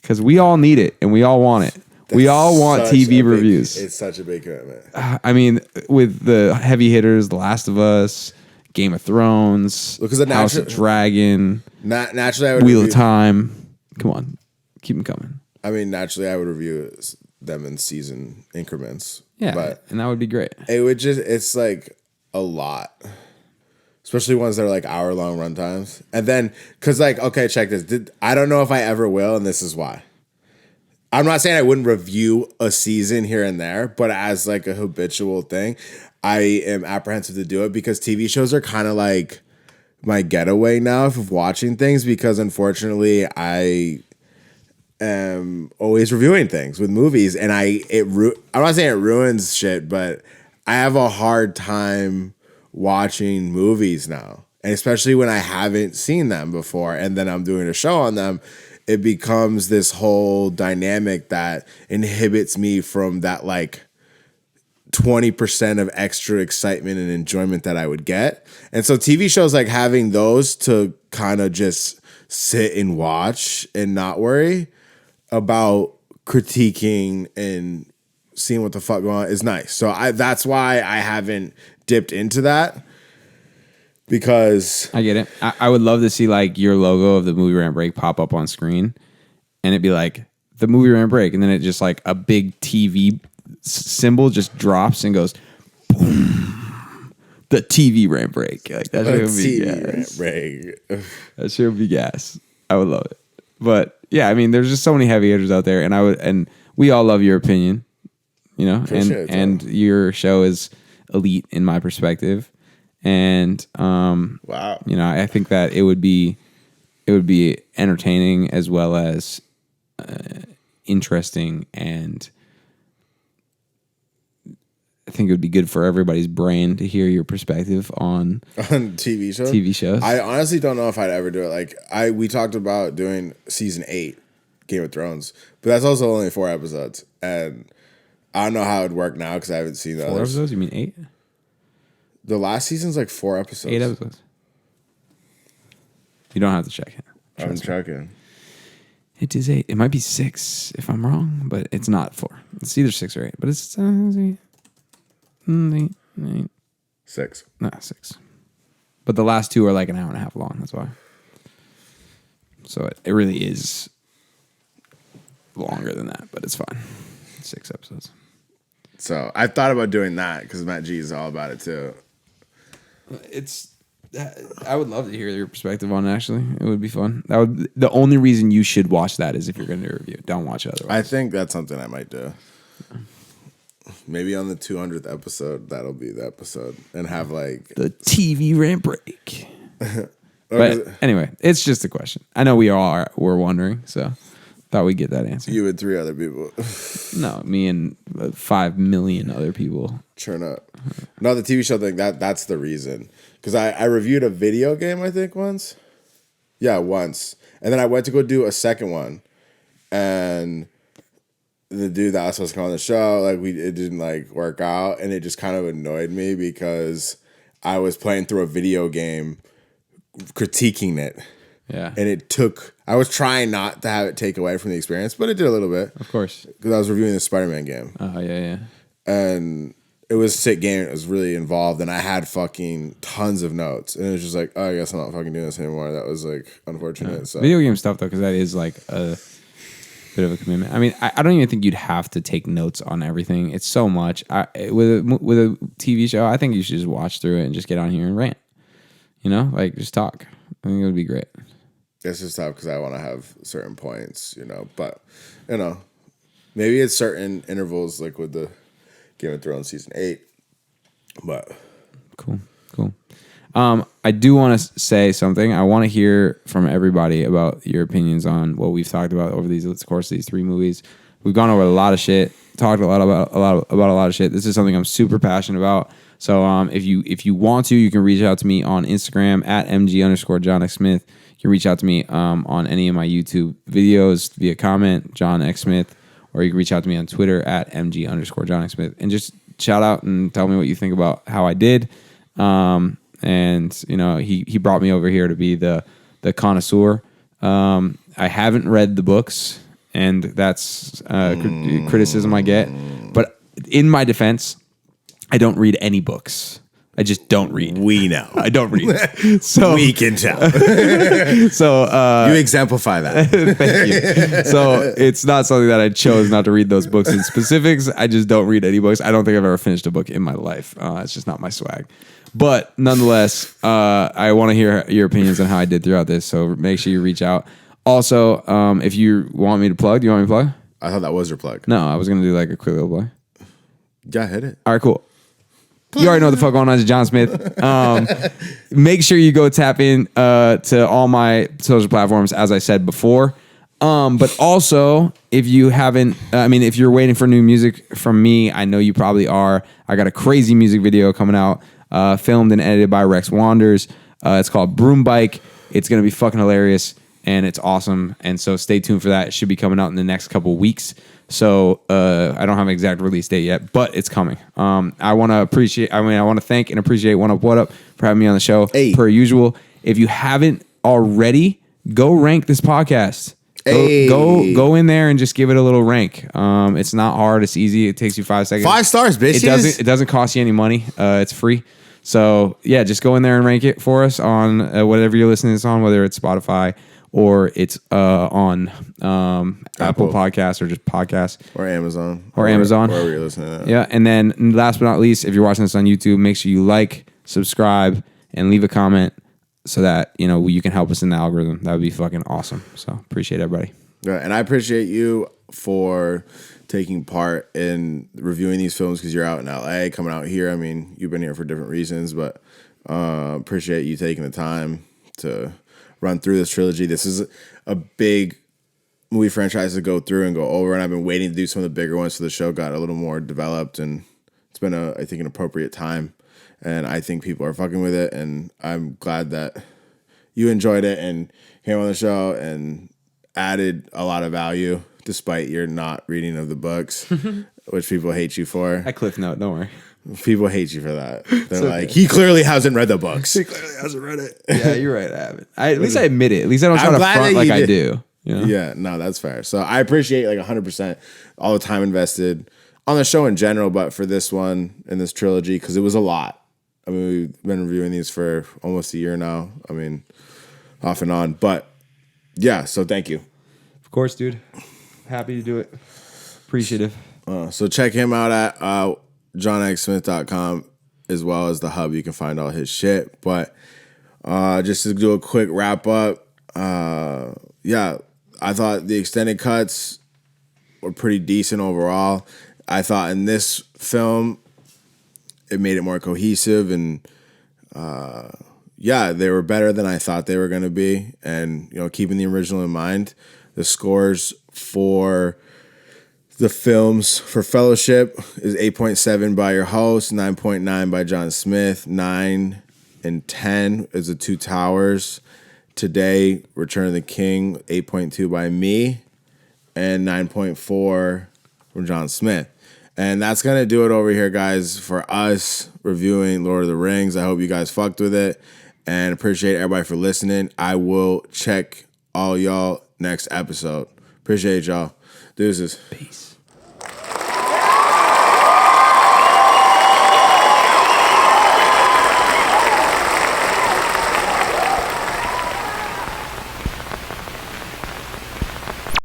Because we all need it and we all want it. We all want TV reviews. It's such a big commitment. I mean, with the heavy hitters, The Last of Us, Game of Thrones, Because the House of Dragon, Naturally, I would Wheel review, of Time. Come on, keep them coming. I mean, naturally, I would review them in season increments. Yeah, but and that would be great. it would it's like a lot. Especially ones that are like hour-long runtimes. And then, because like, okay, check this. I don't know if I ever will, and this is why. I'm not saying I wouldn't review a season here and there, but as like a habitual thing, I am apprehensive to do it because TV shows are kind of like my getaway now of watching things because unfortunately I am always reviewing things with movies and I'm not saying it ruins shit, but I have a hard time watching movies now. And especially when I haven't seen them before and then I'm doing a show on them, it becomes this whole dynamic that inhibits me from that like 20% of extra excitement and enjoyment that I would get. And so TV shows like having those to kind of just sit and watch and not worry about critiquing and seeing what the fuck going on is nice. So that's why I haven't dipped into that, because I get it. I would love to see like your logo of the Movie Rant Break pop up on screen, and it'd be like the Movie Rant Break, and then it just like a big TV symbol just drops and goes boom. The TV Rant Break. Like that shit would be gas. That shit would be gas. I would love it. But yeah, I mean, there's just so many heavy hitters out there, and we all love your opinion, you know, and your show is elite in my perspective. And wow, you know, I think that it would be entertaining as well as interesting, and I think it would be good for everybody's brain to hear your perspective on TV shows. TV shows. I honestly don't know if I'd ever do it. Like we talked about doing season 8, Game of Thrones, but that's also only 4 episodes, and I don't know how it'd work now because I haven't seen the 4 others. episodes? You mean 8? The last season's like 4 episodes. 8 episodes. You don't have to check it. I'm checking. It is 8. It might be 6 if I'm wrong, but it's not 4. It's either 6 or 8. But it's 8. 6. No, 6. But the last 2 are like an hour and a half long. That's why. So it really is longer than that, but it's fine. 6 episodes. So I thought about doing that because Matt G is all about it too. I would love to hear your perspective on it, actually. It would be fun. The only reason you should watch that is if you're going to review it. Don't watch it otherwise. I think that's something I might do. Maybe on the 200th episode, that'll be the episode, and have like the TV Rant Break. But anyway, it's just a question. I know we're wondering, so thought we'd get that answer. You and 3 other people. No, me and 5 million other people. Churn up. No, the TV show thing, that's the reason. Because I reviewed a video game, I think, once. Yeah, once. And then I went to go do a second one. And the dude that was supposed to come on the show, like it didn't like work out. And it just kind of annoyed me because I was playing through a video game, critiquing it. Yeah. And I was trying not to have it take away from the experience, but it did a little bit. Of course. Because I was reviewing the Spider-Man game. Oh, yeah. And it was a sick game. It was really involved, and I had fucking tons of notes. And it was just like, oh, I guess I'm not fucking doing this anymore. That was like unfortunate. Yeah. So. Video game stuff, though, because that is like a bit of a commitment. I mean, I don't even think you'd have to take notes on everything. It's so much. With a TV show, I think you should just watch through it and just get on here and rant. You know, like just talk. I think it would be great. It's just tough because I want to have certain points, you know. But, you know, maybe it's certain intervals, like with the Game of Thrones season 8. But cool. I do want to say something. I want to hear from everybody about your opinions on what we've talked about over the course of these 3 movies. We've gone over a lot of shit, talked about a lot of shit. This is something I'm super passionate about. So if you want to, you can reach out to me on Instagram at @MG_John X Smith. You can reach out to me on any of my YouTube videos via comment, John X Smith, or you can reach out to me on Twitter at @MG_John X Smith, and just shout out and tell me what you think about how I did. And you know, he brought me over here to be the connoisseur. I haven't read the books, and that's criticism I get. But in my defense, I don't read any books. I just don't read. We know. I don't read. So we can tell. So you exemplify that. Thank you. So it's not something that I chose not to read those books in specifics. I just don't read any books. I don't think I've ever finished a book in my life. It's just not my swag. But nonetheless, I want to hear your opinions on how I did throughout this. So make sure you reach out. Also, if you want me to plug, do you want me to plug? I thought that was your plug. No, I was going to do like a quick little plug. Yeah, hit it. All right, cool. You already know what the fuck going on. It's John Smith. Make sure you go tap in to all my social platforms, as I said before. But also, if you haven't, if you're waiting for new music from me, I know you probably are. I got a crazy music video coming out, filmed and edited by Rex Wanders. It's called Broom Bike. It's going to be fucking hilarious. and it's awesome. And so stay tuned for that. It should be coming out in the next couple of weeks. So I don't have an exact release date yet, but it's coming. I want to thank and appreciate What Up for having me on the show. Hey. Per usual. If you haven't already, go rank this podcast. Hey. Go in there and just give it a little rank. It's not hard. It's easy. It takes you 5 seconds. 5 stars, bitches. It doesn't cost you any money. It's free. So yeah, just go in there and rank it for us on whatever you're listening to this on, whether it's Spotify or it's on Apple Podcasts or just podcasts or Amazon wherever you're listening to that. Yeah, and then last but not least, if you're watching this on YouTube, make sure you like, subscribe, and leave a comment so that you can help us in the algorithm. That would be fucking awesome. So appreciate everybody. Yeah, and I appreciate you for taking part in reviewing these films because you're out in LA, coming out here. I mean, you've been here for different reasons, but appreciate you taking the time to run through this trilogy. This is a big movie franchise to go through and go over, and I've been waiting to do some of the bigger ones so the show got a little more developed, and it's been I think an appropriate time, and I think people are fucking with it, and I'm glad that you enjoyed it and came on the show and added a lot of value despite your not reading of the books, which people hate you for. I cliff note, don't worry. People hate you for that. They're like, he clearly hasn't read the books. He clearly hasn't read it. Yeah, you're right. I haven't. At least I admit it. At least I don't try to front like I do. Yeah, no, that's fair. So I appreciate 100% all the time invested on the show in general, but for this one in this trilogy, because it was a lot. I mean, we've been reviewing these for almost a year now. I mean, off and on. But yeah, so thank you. Of course, dude. Happy to do it. Appreciative. So check him out at johnxsmith.com as well as the hub. You can find all his shit. But just to do a quick wrap up, yeah, I thought the extended cuts were pretty decent overall. I thought in this film, it made it more cohesive and yeah, they were better than I thought they were going to be. And, keeping the original in mind, the scores for the films for Fellowship is 8.7 by your host, 9.9 by John Smith, 9 and 10 is the Two Towers. Today, Return of the King, 8.2 by me, and 9.4 from John Smith. And that's going to do it over here, guys, for us reviewing Lord of the Rings. I hope you guys fucked with it and appreciate everybody for listening. I will check all y'all next episode. Appreciate y'all. Deuces. Peace.